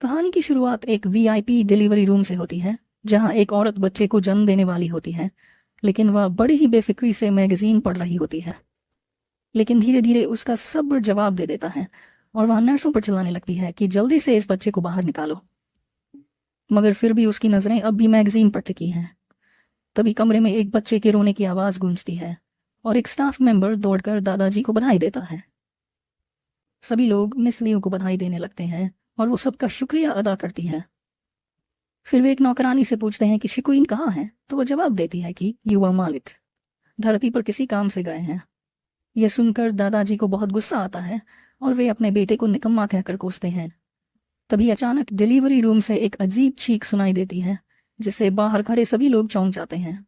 कहानी की शुरुआत एक वीआईपी डिलीवरी रूम से होती है, जहां एक औरत बच्चे को जन्म देने वाली होती है, लेकिन वह बड़ी ही बेफिक्री से मैगजीन पढ़ रही होती है। लेकिन धीरे धीरे उसका सब्र जवाब दे देता है और वह नर्सों पर चिल्लाने लगती है कि जल्दी से इस बच्चे को बाहर निकालो। मगर फिर भी उसकी नजरें अब भी मैगजीन पर टिकी हैं। तभी कमरे में एक बच्चे के रोने की आवाज गूंजती है और एक स्टाफ मेंबर दौड़कर दादाजी को बधाई देता है। सभी लोग मिस लियो को बधाई देने लगते हैं और वो सबका शुक्रिया अदा करती है। फिर वे एक नौकरानी से पूछते हैं कि शिकुइन कहाँ है, तो वह जवाब देती है कि युवा मालिक धरती पर किसी काम से गए हैं। यह सुनकर दादाजी को बहुत गुस्सा आता है और वे अपने बेटे को निकम्मा कहकर कोसते हैं। तभी अचानक डिलीवरी रूम से एक अजीब चीख सुनाई देती है, जिससे बाहर खड़े सभी लोग चौंक जाते हैं।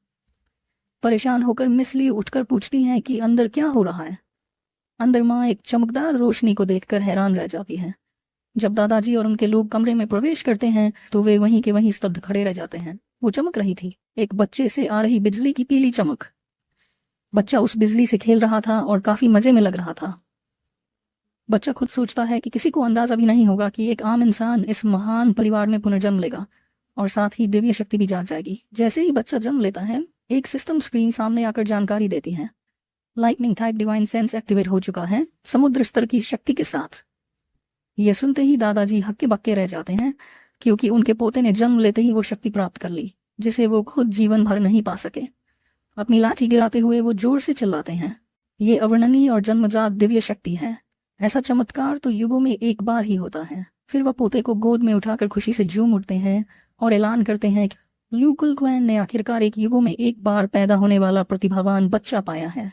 परेशान होकर मिस ली उठकर पूछती हैं कि अंदर क्या हो रहा है। अंदर माँ एक चमकदार रोशनी को देखकर हैरान रह जाती है। जब दादाजी और उनके लोग कमरे में प्रवेश करते हैं तो वे वहीं के वहीं स्तब्ध खड़े रह जाते हैं। वो चमक रही थी, एक बच्चे से आ रही बिजली की पीली चमक। बच्चा उस बिजली से खेल रहा था और काफी मजे में लग रहा था। बच्चा खुद सोचता है कि किसी को अंदाजा भी नहीं होगा कि एक आम इंसान इस महान परिवार में पुनर्जन्म लेगा और साथ ही दिव्य शक्ति भी जाग जाएगी। जैसे ही बच्चा जन्म लेता है, एक सिस्टम स्क्रीन सामने आकर जानकारी देती है। Lightning type divine sense activate हो चुका है, समुद्र स्तर की शक्ति के साथ। यह सुनते ही दादाजी हक्के बक्के रह जाते हैं, क्योंकि उनके पोते ने जन्म लेते ही वो शक्ति प्राप्त कर ली, जिसे वो खुद जीवन भर नहीं पा सके। अपनी लाठी गिराते हुए वो जोर से चिल्लाते हैं, ये अवर्णनीय और जन्मजात दिव्य शक्ति है। ऐसा चमत्कार तो युगों में एक बार ही होता है। फिर वह पोते को गोद में उठाकर खुशी से झूम उठते हैं और ऐलान करते हैं कि लू कुलक्वैन ने आखिरकार एक युगों में एक बार पैदा होने वाला प्रतिभावान बच्चा पाया है।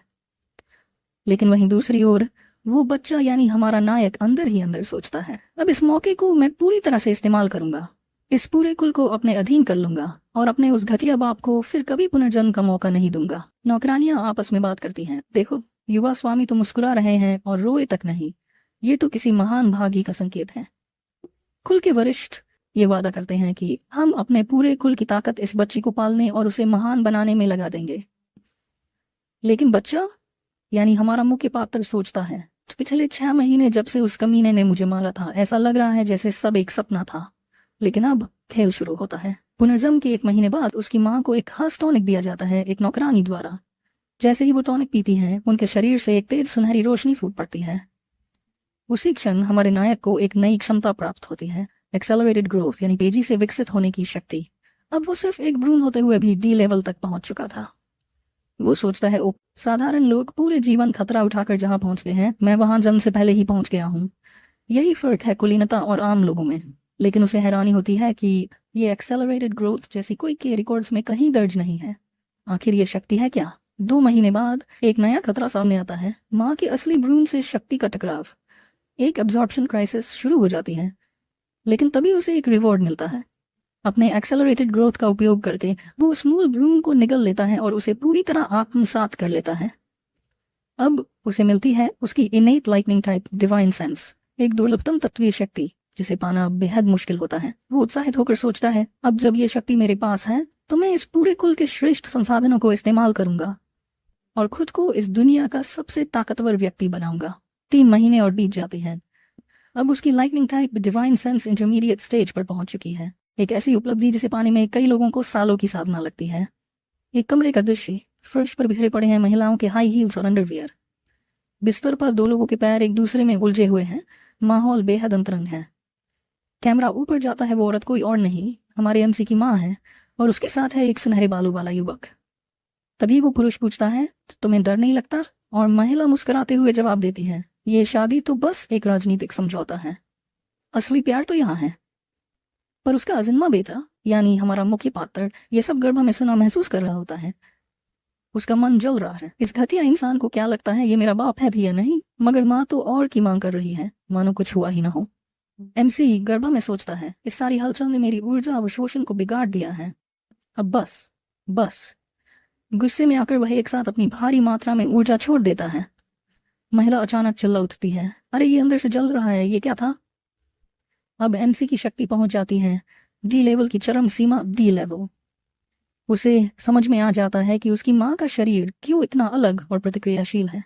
लेकिन वहीं दूसरी ओर वो बच्चा यानी हमारा नायक अंदर ही अंदर सोचता है, अब इस मौके को मैं पूरी तरह से इस्तेमाल करूंगा, इस पूरे कुल को अपने अधीन कर लूंगा और अपने उस घटिया बाप को फिर कभी पुनर्जन्म का मौका नहीं दूंगा। नौकरानियां आपस में बात करती हैं, देखो युवा स्वामी तो मुस्कुरा रहे हैं और रोए तक नहीं, ये तो किसी महान भागी का संकेत है। कुल के वरिष्ठ ये वादा करते हैं कि हम अपने पूरे कुल की ताकत इस बच्ची को पालने और उसे महान बनाने में लगा देंगे। लेकिन बच्चा यानी हमारा मुख्य पात्र सोचता है, पिछले 6 महीने जब से उस कमीने ने मुझे मारा था, ऐसा लग रहा है जैसे सब एक सपना था। लेकिन अब खेल शुरू होता है। पुनर्जन्म के 1 महीने बाद उसकी माँ को एक खास टॉनिक दिया जाता है, एक नौकरानी द्वारा। जैसे ही वो टॉनिक पीती है, उनके शरीर से एक तेज सुनहरी रोशनी फूट पड़ती है। उसी क्षण हमारे नायक को एक नई क्षमता प्राप्त होती है, एक्सेलरेटेड ग्रोथ यानी तेजी से विकसित होने की शक्ति। अब वो सिर्फ एक भ्रूण होते हुए भी डी लेवल तक पहुंच चुका था। वो सोचता है, ओ साधारण लोग पूरे जीवन खतरा उठाकर जहां पहुंचते हैं, मैं वहां जन्म से पहले ही पहुंच गया हूं। यही फर्क है कुलीनता और आम लोगों में। लेकिन उसे हैरानी होती है कि ये एक्सेलरेटेड ग्रोथ जैसी कोई के रिकॉर्ड्स में कहीं दर्ज नहीं है। आखिर ये शक्ति है क्या? 2 महीने बाद एक नया खतरा सामने आता है, माँ के असली भ्रूण से शक्ति का टकराव। एक एब्जॉर्प्शन क्राइसिस शुरू हो जाती है। लेकिन तभी उसे एक रिवॉर्ड मिलता है। अपने एक्सेलरेटेड ग्रोथ का उपयोग करके वो उस मूल भ्रूण को निगल लेता है और उसे पूरी तरह आत्मसात कर लेता है। अब उसे मिलती है उसकी इनेट लाइटनिंग टाइप डिवाइन सेंस, एक दुर्लभतम तत्वीय शक्ति जिसे पाना बेहद मुश्किल होता है। वो उत्साहित होकर सोचता है, अब जब ये शक्ति मेरे पास है तो मैं इस पूरे कुल के श्रेष्ठ संसाधनों को इस्तेमाल करूंगा और खुद को इस दुनिया का सबसे ताकतवर व्यक्ति बनाऊंगा। 3 महीने और बीत जाते हैं। अब उसकी lightning type divine sense intermediate stage पर पहुंच चुकी है, एक ऐसी उपलब्धि जिसे पाने में कई लोगों को सालों की साधना लगती है। एक कमरे का दृश्य, फर्श पर बिखरे पड़े हैं महिलाओं के हाई हील्स और अंडरवियर। बिस्तर पर 2 लोगों के पैर एक दूसरे में उलझे हुए हैं। माहौल बेहद अंतरंग है। कैमरा ऊपर जाता है, वो औरत कोई और नहीं, हमारे एमसी की माँ है और उसके साथ है एक सुनहरे बालों वाला युवक। तभी वो पुरुष पूछता है, तुम्हें डर नहीं लगता? और महिला मुस्कुराते हुए जवाब देती है, ये शादी तो बस एक राजनीतिक समझौता है, असली प्यार तो यहाँ है। पर उसका अजन्मा बेटा यानी हमारा मुख्य पात्र ये सब गर्भ में सुना महसूस कर रहा होता है। उसका मन जल रहा है। इस घटिया इंसान को क्या लगता है ये मेरा बाप है भी या नहीं? मगर माँ तो और की मांग कर रही है, मानो कुछ हुआ ही ना हो। एमसी गर्भ में सोचता है, इस सारी हलचल ने मेरी ऊर्जा अवशोषण को बिगाड़ दिया है। अब बस। गुस्से में आकर वह एक साथ अपनी भारी मात्रा में ऊर्जा छोड़ देता है। महिला अचानक चिल्ला उठती है, अरे ये अंदर से जल रहा है, ये क्या था? अब एमसी की शक्ति पहुंच जाती है डी लेवल की चरम सीमा, डी लेवल। उसे समझ में आ जाता है कि उसकी माँ का शरीर क्यों इतना अलग और प्रतिक्रियाशील है।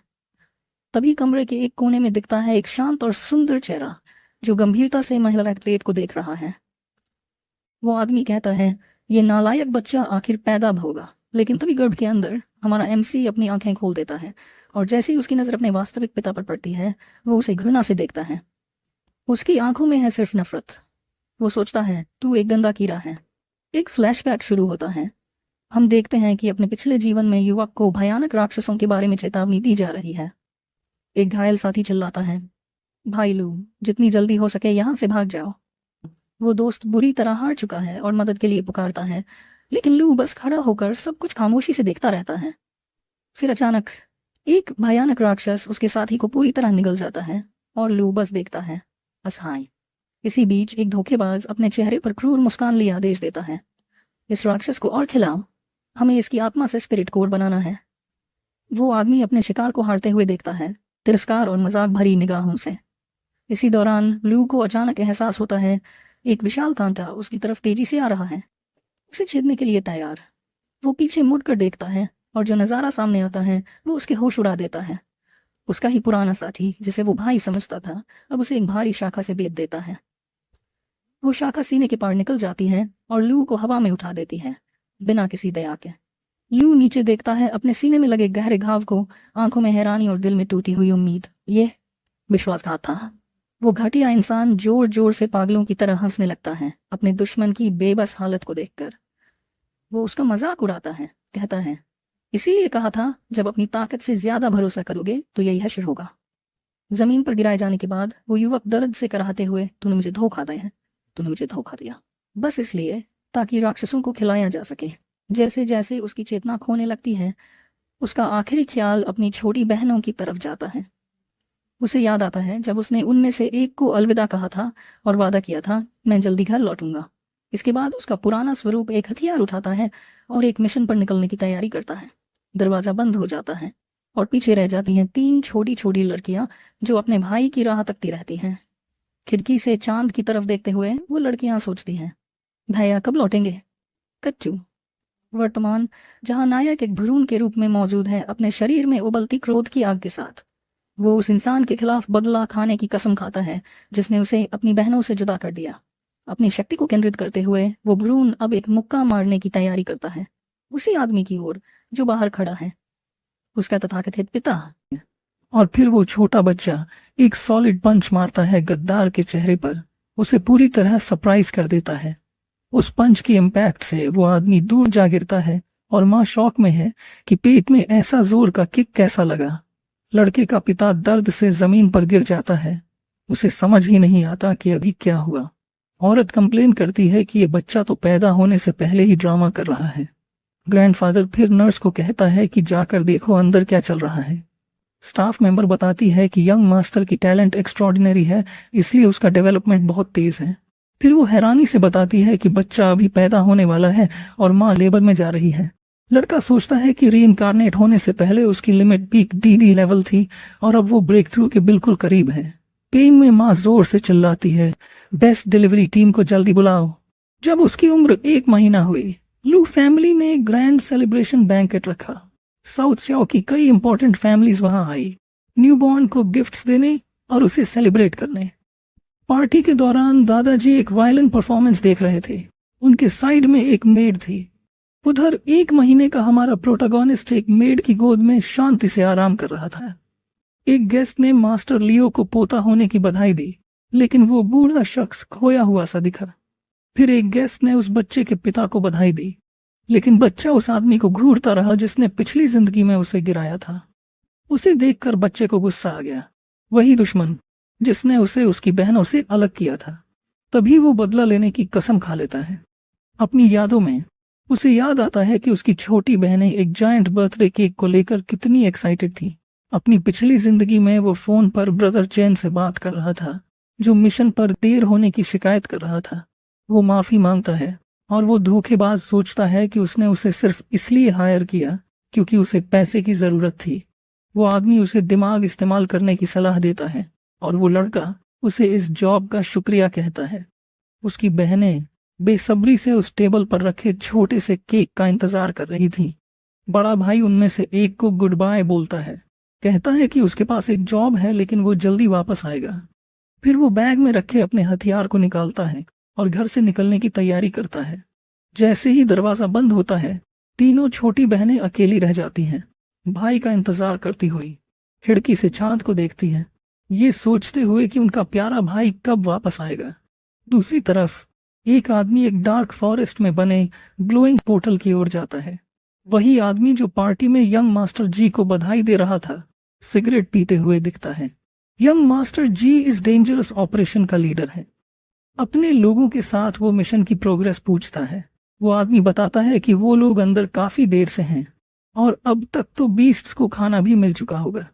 तभी कमरे के एक कोने में दिखता है एक शांत और सुंदर चेहरा, जो गंभीरता से महिला प्लेट को देख रहा है। वो आदमी कहता है, ये नालायक बच्चा आखिर पैदा होगा। लेकिन तभी गर्भ के अंदर हमारा एमसी अपनी आंखें खोल देता है और जैसे ही उसकी नज़र अपने वास्तविक पिता पर पड़ती है, वो उसे घृणा से देखता है। उसकी आंखों में है सिर्फ नफरत। वो सोचता है, तू एक गंदा कीड़ा है। एक फ्लैशबैक शुरू होता है। हम देखते हैं कि अपने पिछले जीवन में युवक को भयानक राक्षसों के बारे में चेतावनी दी जा रही है। एक घायल साथी चिल्लाता है, भाई लू, जितनी जल्दी हो सके यहाँ से भाग जाओ। वो दोस्त बुरी तरह हार चुका है और मदद के लिए पुकारता है, लेकिन लू बस खड़ा होकर सब कुछ खामोशी से देखता रहता है। फिर अचानक एक भयानक राक्षस उसके साथी को पूरी तरह निगल जाता है और लू बस देखता है, असहाय। इसी बीच एक धोखेबाज अपने चेहरे पर क्रूर मुस्कान लिए आदेश देता है, इस राक्षस को और खिलाओ, हमें इसकी आत्मा से स्पिरिट कोर बनाना है। वो आदमी अपने शिकार को हारते हुए देखता है, तिरस्कार और मजाक भरी निगाहों से। इसी दौरान लू को अचानक एहसास होता है, एक विशाल कांटा उसकी तरफ तेजी से आ रहा है, उसे छेदने के लिए तैयार। वो पीछे मुड़कर देखता है और जो नज़ारा सामने आता है वो उसके होश उड़ा देता है। उसका ही पुराना साथी, जिसे वो भाई समझता था, अब उसे एक भारी शाखा से बेध देता है। वो शाखा सीने के पार निकल जाती है और लू को हवा में उठा देती है, बिना किसी दया के। लू नीचे देखता है अपने सीने में लगे गहरे घाव को, आंखों में हैरानी और दिल में टूटी हुई उम्मीद। ये विश्वासघात था। वो घटिया इंसान जोर जोर से पागलों की तरह हंसने लगता है अपने दुश्मन की बेबस हालत को देखकर। वो उसका मजाक उड़ाता है, कहता है, इसीलिए कहा था जब अपनी ताकत से ज्यादा भरोसा करोगे तो यही हश्र होगा। जमीन पर गिराए जाने के बाद वो युवक दर्द से कराहते हुए, तूने मुझे धोखा दिया, तूने मुझे धोखा दिया, बस इसलिए ताकि राक्षसों को खिलाया जा सके। जैसे जैसे उसकी चेतना खोने लगती है, उसका आखिरी ख्याल अपनी छोटी बहनों की तरफ जाता है। उसे याद आता है जब उसने उनमें से एक को अलविदा कहा था और वादा किया था, मैं जल्दी घर लौटूंगा। इसके बाद उसका पुराना स्वरूप एक हथियार उठाता है और एक मिशन पर निकलने की तैयारी करता है। दरवाजा बंद हो जाता है और पीछे रह जाती हैं 3 छोटी छोटी लड़कियां जो अपने भाई की राह तकती रहती हैं। खिड़की से चांद की तरफ देखते हुए वो लड़कियां सोचती हैं, भैया कब लौटेंगे। कच्चू वर्तमान, जहां नायक एक भ्रूण के रूप में मौजूद है, अपने शरीर में उबलती क्रोध की आग के साथ। वो उस इंसान के खिलाफ बदला खाने की कसम खाता है जिसने उसे अपनी बहनों से जुदा कर दिया। अपनी शक्ति को केंद्रित करते हुए वो भ्रूण अब एक मुक्का मारने की तैयारी करता है उसी आदमी की ओर जो बाहर खड़ा है, उसका तथाकथित पिता। और फिर वो छोटा बच्चा एक सॉलिड पंच मारता है गद्दार के चेहरे पर, उसे पूरी तरह सरप्राइज कर देता है। उस पंच के इम्पैक्ट से वो आदमी दूर जा गिरता है और माँ शॉक में है कि पेट में ऐसा जोर का किक कैसा लगा। लड़के का पिता दर्द से जमीन पर गिर जाता है, उसे समझ ही नहीं आता कि अभी क्या हुआ। औरत कंप्लेन करती है कि ये बच्चा तो पैदा होने से पहले ही ड्रामा कर रहा है। ग्रैंडफादर फिर नर्स को कहता है कि जाकर देखो अंदर क्या चल रहा है। स्टाफ मेंबर बताती है कि यंग मास्टर की टैलेंट एक्स्ट्रॉर्डिनरी है, इसलिए उसका डेवलपमेंट बहुत तेज है। फिर वो हैरानी से बताती है कि बच्चा अभी पैदा होने वाला है और माँ लेबर में जा रही है। लड़का सोचता है कि रीइंकारनेट होने से पहले उसकी लिमिट पीक डीडी लेवल थी और अब वो ब्रेक थ्रू के बिल्कुल करीब है। पेन में माँ जोर से चिल्लाती है, बेस्ट डिलीवरी टीम को जल्दी बुलाओ। जब उसकी उम्र 1 महीना हुई, लू फैमिली ने एक ग्रैंड सेलिब्रेशन बैंकेट रखा। साउथ सियाओ की कई इंपॉर्टेंट फैमिलीज वहां आई, न्यूबॉर्न को गिफ्ट्स देने और उसे सेलिब्रेट करने। पार्टी के दौरान दादाजी एक वायलिन परफॉर्मेंस देख रहे थे। उनके साइड में एक मेड थी। उधर 1 महीने का हमारा प्रोटोगोनिस्ट एक मेड की गोद में शांति से आराम कर रहा था। एक गेस्ट ने मास्टर लियो को पोता होने की बधाई दी, लेकिन वो बूढ़ा शख्स खोया हुआ सा दिखा। फिर एक गेस्ट ने उस बच्चे के पिता को बधाई दी, लेकिन बच्चा उस आदमी को घूरता रहा जिसने पिछली जिंदगी में उसे गिराया था। उसे देखकर बच्चे को गुस्सा आ गया, वही दुश्मन जिसने उसे उसकी बहनों से अलग किया था। तभी वो बदला लेने की कसम खा लेता है। अपनी यादों में उसे याद आता है कि उसकी छोटी बहनें एक जायंट बर्थडे केक को लेकर कितनी एक्साइटेड थी। अपनी पिछली जिंदगी में वो फोन पर ब्रदर चैन से बात कर रहा था, जो मिशन पर देर होने की शिकायत कर रहा था। वो माफी मांगता है और वो धोखेबाज सोचता है कि उसने उसे सिर्फ इसलिए हायर किया क्योंकि उसे पैसे की जरूरत थी। वो आदमी उसे दिमाग इस्तेमाल करने की सलाह देता है और वो लड़का उसे इस जॉब का शुक्रिया कहता है। उसकी बहनें बेसब्री से उस टेबल पर रखे छोटे से केक का इंतजार कर रही थी। बड़ा भाई उनमें से एक को गुड बाय बोलता है, कहता है कि उसके पास एक जॉब है लेकिन वो जल्दी वापस आएगा। फिर वो बैग में रखे अपने हथियार को निकालता है और घर से निकलने की तैयारी करता है। जैसे ही दरवाजा बंद होता है, तीनों छोटी बहनें अकेली रह जाती हैं, भाई का इंतजार करती हुई। खिड़की से चांद को देखती है, ये सोचते हुए कि उनका प्यारा भाई कब वापस आएगा। दूसरी तरफ एक आदमी एक डार्क फॉरेस्ट में बने ग्लोइंग पोर्टल की ओर जाता है। वही आदमी जो पार्टी में यंग मास्टर जी को बधाई दे रहा था, सिगरेट पीते हुए दिखता है। यंग मास्टर जी इस डेंजरस ऑपरेशन का लीडर है। अपने लोगों के साथ वो मिशन की प्रोग्रेस पूछता है। वो आदमी बताता है कि वो लोग अंदर काफी देर से हैं और अब तक तो बीस्ट्स को खाना भी मिल चुका होगा।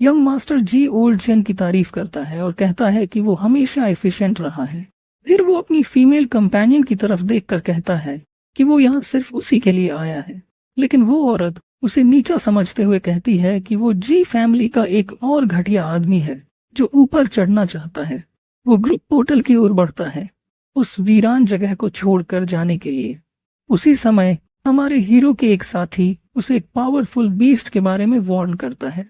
यंग मास्टर जी ओल्ड चेन की तारीफ करता है और कहता है कि वो हमेशा एफिशिएंट रहा है। फिर वो अपनी फीमेल कंपेनियन की तरफ देखकर कहता है कि वो यहाँ सिर्फ उसी के लिए आया है, लेकिन वो औरत उसे नीचा समझते हुए कहती है कि वो जी फैमिली का एक और घटिया आदमी है जो ऊपर चढ़ना चाहता है। वो ग्रुप पोर्टल की ओर बढ़ता है, उस वीरान जगह को छोड़कर जाने के लिए। उसी समय हमारे हीरो के एक साथी उसे एक पावरफुल बीस्ट के बारे में वार्न करता है।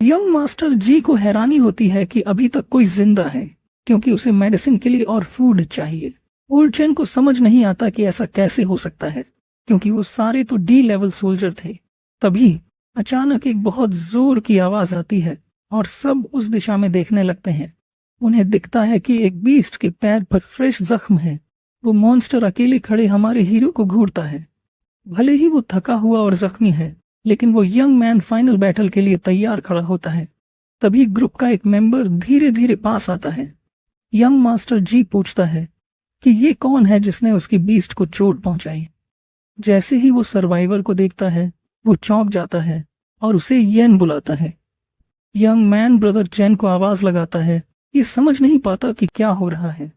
यंग मास्टर जी को हैरानी होती है कि अभी तक कोई जिंदा है, क्योंकि उसे मेडिसिन के लिए और फूड चाहिए। ओल्ड चेन को समझ नहीं आता कि ऐसा कैसे हो सकता है, क्योंकि वो सारे तो डी लेवल सोल्जर थे। तभी अचानक एक बहुत जोर की आवाज आती है और सब उस दिशा में देखने लगते हैं। उन्हें दिखता है कि एक बीस्ट के पैर पर फ्रेश जख्म है। वो मॉन्स्टर अकेले खड़े हमारे हीरो को घूरता है। भले ही वो थका हुआ और जख्मी है, लेकिन वो यंग मैन फाइनल बैटल के लिए तैयार खड़ा होता है। तभी ग्रुप का एक मेंबर धीरे धीरे पास आता है। यंग मास्टर जी पूछता है कि ये कौन है जिसने उसकी बीस्ट को चोट पहुंचाई। जैसे ही वो सर्वाइवर को देखता है, वो चौंक जाता है और उसे येन बुलाता है। यंग मैन ब्रदर चेन को आवाज लगाता है। ये समझ नहीं पाता कि क्या हो रहा है।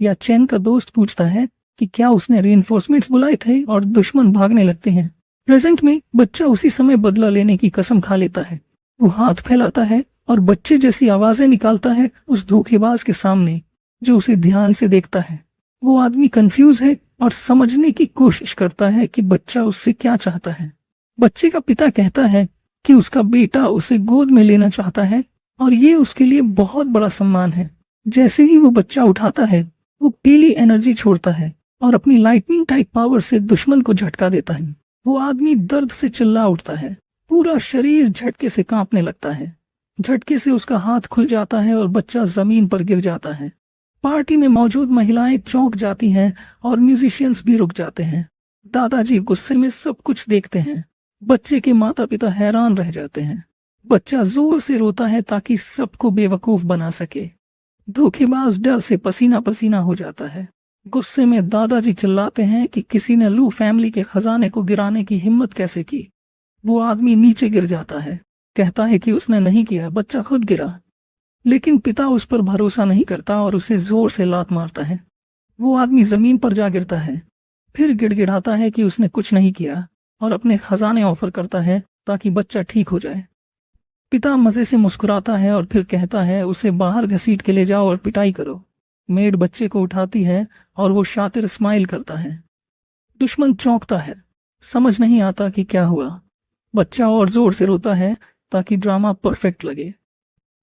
या चेन का दोस्त पूछता है कि क्या उसने रीइंफोर्समेंट्स बुलाए थे और दुश्मन भागने लगते हैं। प्रेजेंट में बच्चा उसी समय बदला लेने की कसम खा लेता है। वो हाथ फैलाता है और बच्चे जैसी आवाजें निकालता है उस धोखेबाज के सामने, जो उसे ध्यान से देखता है। वो आदमी कंफ्यूज है और समझने की कोशिश करता है कि बच्चा उससे क्या चाहता है। बच्चे का पिता कहता है कि उसका बेटा उसे गोद में लेना चाहता है और ये उसके लिए बहुत बड़ा सम्मान है। जैसे ही वो बच्चा उठाता है, वो पीली एनर्जी छोड़ता है और अपनी लाइटनिंग टाइप पावर से दुश्मन को झटका देता है। वो आदमी दर्द से चिल्ला उठता है, पूरा शरीर झटके से कांपने लगता है। झटके से उसका हाथ खुल जाता है और बच्चा जमीन पर गिर जाता है। पार्टी में मौजूद महिलाएं चौंक जाती हैं और म्यूजिशियंस भी रुक जाते हैं। दादाजी गुस्से में सब कुछ देखते हैं। बच्चे के माता पिता हैरान रह जाते हैं। बच्चा जोर से रोता है ताकि सबको बेवकूफ बना सके। धोखेबाज डर से पसीना पसीना हो जाता है। गुस्से में दादाजी चिल्लाते हैं कि किसी ने लू फैमिली के खजाने को गिराने की हिम्मत कैसे की। वो आदमी नीचे गिर जाता है, कहता है कि उसने नहीं किया, बच्चा खुद गिरा। लेकिन पिता उस पर भरोसा नहीं करता और उसे जोर से लात मारता है। वो आदमी जमीन पर जा गिरता है, फिर गिड़गिड़ाता है कि उसने कुछ नहीं किया और अपने खजाने ऑफर करता है ताकि बच्चा ठीक हो जाए। पिता मजे से मुस्कुराता है और फिर कहता है उसे बाहर घसीट के ले जाओ और पिटाई करो। मेड बच्चे को उठाती है और वो शातिर स्माइल करता है। दुश्मन चौंकता है, समझ नहीं आता कि क्या हुआ। बच्चा और जोर से रोता है ताकि ड्रामा परफेक्ट लगे।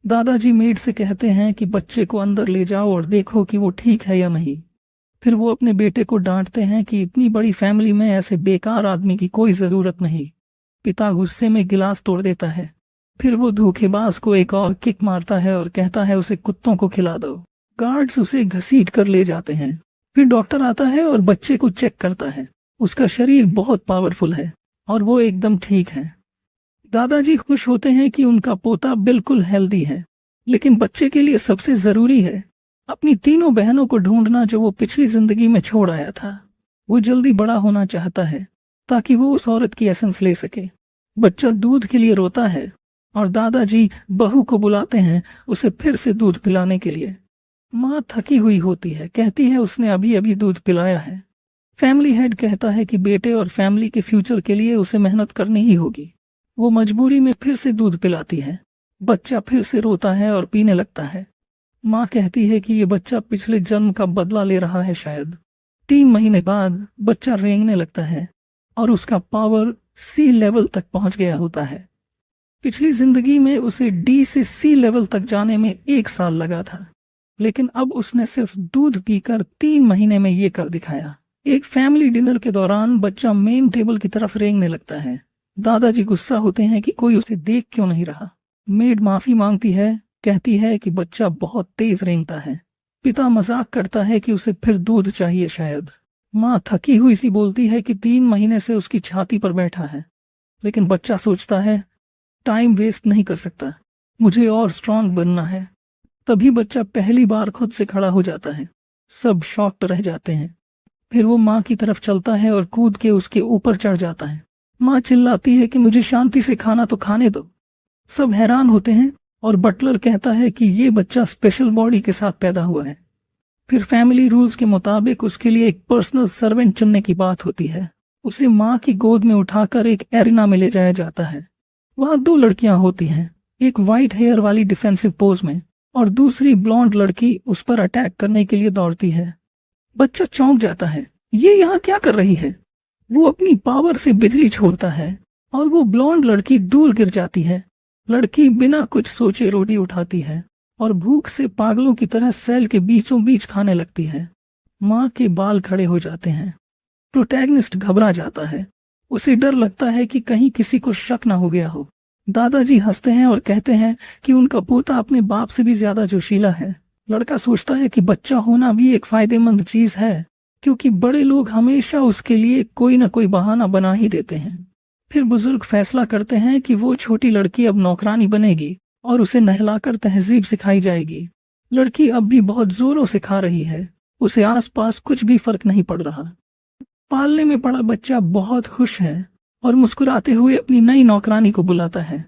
दादाजी मेड से कहते हैं कि बच्चे को अंदर ले जाओ और देखो कि वो ठीक है या नहीं। फिर वो अपने बेटे को डांटते हैं कि इतनी बड़ी फैमिली में ऐसे बेकार आदमी की कोई जरूरत नहीं। पिता गुस्से में गिलास तोड़ देता है। फिर वो धोखेबाज को एक और किक मारता है और कहता है उसे कुत्तों को खिला दो। गार्ड्स उसे घसीट कर ले जाते हैं। फिर डॉक्टर आता है और बच्चे को चेक करता है। उसका शरीर बहुत पावरफुल है और वो एकदम ठीक है। दादाजी खुश होते हैं कि उनका पोता बिल्कुल हेल्दी है, लेकिन बच्चे के लिए सबसे जरूरी है अपनी तीनों बहनों को ढूंढना जो वो पिछली जिंदगी में छोड़ आया था। वो जल्दी बड़ा होना चाहता है ताकि वो उस औरत की एसेंस ले सके। बच्चा दूध के लिए रोता है और दादाजी बहू को बुलाते हैं उसे फिर से दूध पिलाने के लिए। माँ थकी हुई होती है, कहती है उसने अभी अभी दूध पिलाया है। फैमिली हेड कहता है कि बेटे और फैमिली के फ्यूचर के लिए उसे मेहनत करनी ही होगी। वो मजबूरी में फिर से दूध पिलाती है। बच्चा फिर से रोता है और पीने लगता है। माँ कहती है कि ये बच्चा पिछले जन्म का बदला ले रहा है शायद। 3 महीने बाद बच्चा रेंगने लगता है और उसका पावर सी लेवल तक पहुंच गया होता है। पिछली जिंदगी में उसे डी से सी लेवल तक जाने में 1 साल लगा था। लेकिन अब उसने सिर्फ दूध पीकर 3 महीने में ये कर दिखाया। एक फैमिली डिनर के दौरान बच्चा मेन टेबल की तरफ रेंगने लगता है। दादाजी गुस्सा होते हैं कि कोई उसे देख क्यों नहीं रहा। मेड माफी मांगती है, कहती है कि बच्चा बहुत तेज रेंगता है। पिता मजाक करता है कि उसे फिर दूध चाहिए शायद। माँ थकी हुई सी बोलती है कि 3 महीने से उसकी छाती पर बैठा है। लेकिन बच्चा सोचता है, टाइम वेस्ट नहीं कर सकता, मुझे और स्ट्रांग बनना है। तभी बच्चा पहली बार खुद से खड़ा हो जाता है। सब शॉक्ड रह जाते हैं। फिर वो माँ की तरफ चलता है और कूद के उसके ऊपर चढ़ जाता है। माँ चिल्लाती है कि मुझे शांति से खाना तो खाने दो। सब हैरान होते हैं और बटलर कहता है कि ये बच्चा स्पेशल बॉडी के साथ पैदा हुआ है। फिर फैमिली रूल्स के मुताबिक उसके लिए एक पर्सनल सर्वेंट चुनने की बात होती है। उसे माँ की गोद में उठाकर एक एरिना में ले जाया जाता है। वहाँ 2 लड़कियां होती हैं, एक वाइट हेयर वाली डिफेंसिव पोज में और दूसरी ब्लॉन्ड लड़की उस पर अटैक करने के लिए दौड़ती है। बच्चा चौंक जाता है, ये यहाँ क्या कर रही है। वो अपनी पावर से बिजली छोड़ता है और वो ब्लॉन्ड लड़की दूर गिर जाती है। लड़की बिना कुछ सोचे रोटी उठाती है और भूख से पागलों की तरह सेल के बीचों बीच खाने लगती है। माँ के बाल खड़े हो जाते हैं। प्रोटैगनिस्ट घबरा जाता है। उसे डर लगता है कि कहीं किसी को शक ना हो गया हो। दादाजी हंसते हैं और कहते हैं कि उनका पोता अपने बाप से भी ज्यादा जोशीला है। लड़का सोचता है कि बच्चा होना भी एक फायदेमंद चीज है, क्योंकि बड़े लोग हमेशा उसके लिए कोई ना कोई बहाना बना ही देते हैं। फिर बुजुर्ग फैसला करते हैं कि वो छोटी लड़की अब नौकरानी बनेगी और उसे नहलाकर तहजीब सिखाई जाएगी। लड़की अब भी बहुत जोरों से खा रही है। उसे आसपास कुछ भी फर्क नहीं पड़ रहा। पालने में पड़ा बच्चा बहुत खुश है और मुस्कुराते हुए अपनी नई नौकरानी को बुलाता है।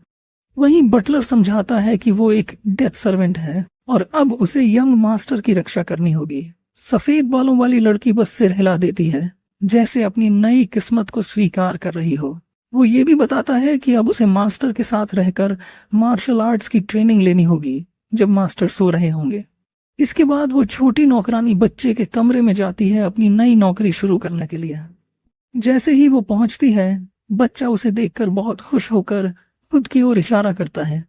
वहीं बटलर समझाता है कि वो एक डेथ सर्वेंट है और अब उसे यंग मास्टर की रक्षा करनी होगी। सफेद बालों वाली लड़की बस सिर हिला देती है, जैसे अपनी नई किस्मत को स्वीकार कर रही हो। वो ये भी बताता है कि अब उसे मास्टर के साथ रहकर मार्शल आर्ट्स की ट्रेनिंग लेनी होगी जब मास्टर सो रहे होंगे। इसके बाद वो छोटी नौकरानी बच्चे के कमरे में जाती है अपनी नई नौकरी शुरू करने के लिए। जैसे ही वो पहुंचती है, बच्चा उसे देखकर बहुत खुश होकर खुद की ओर इशारा करता है,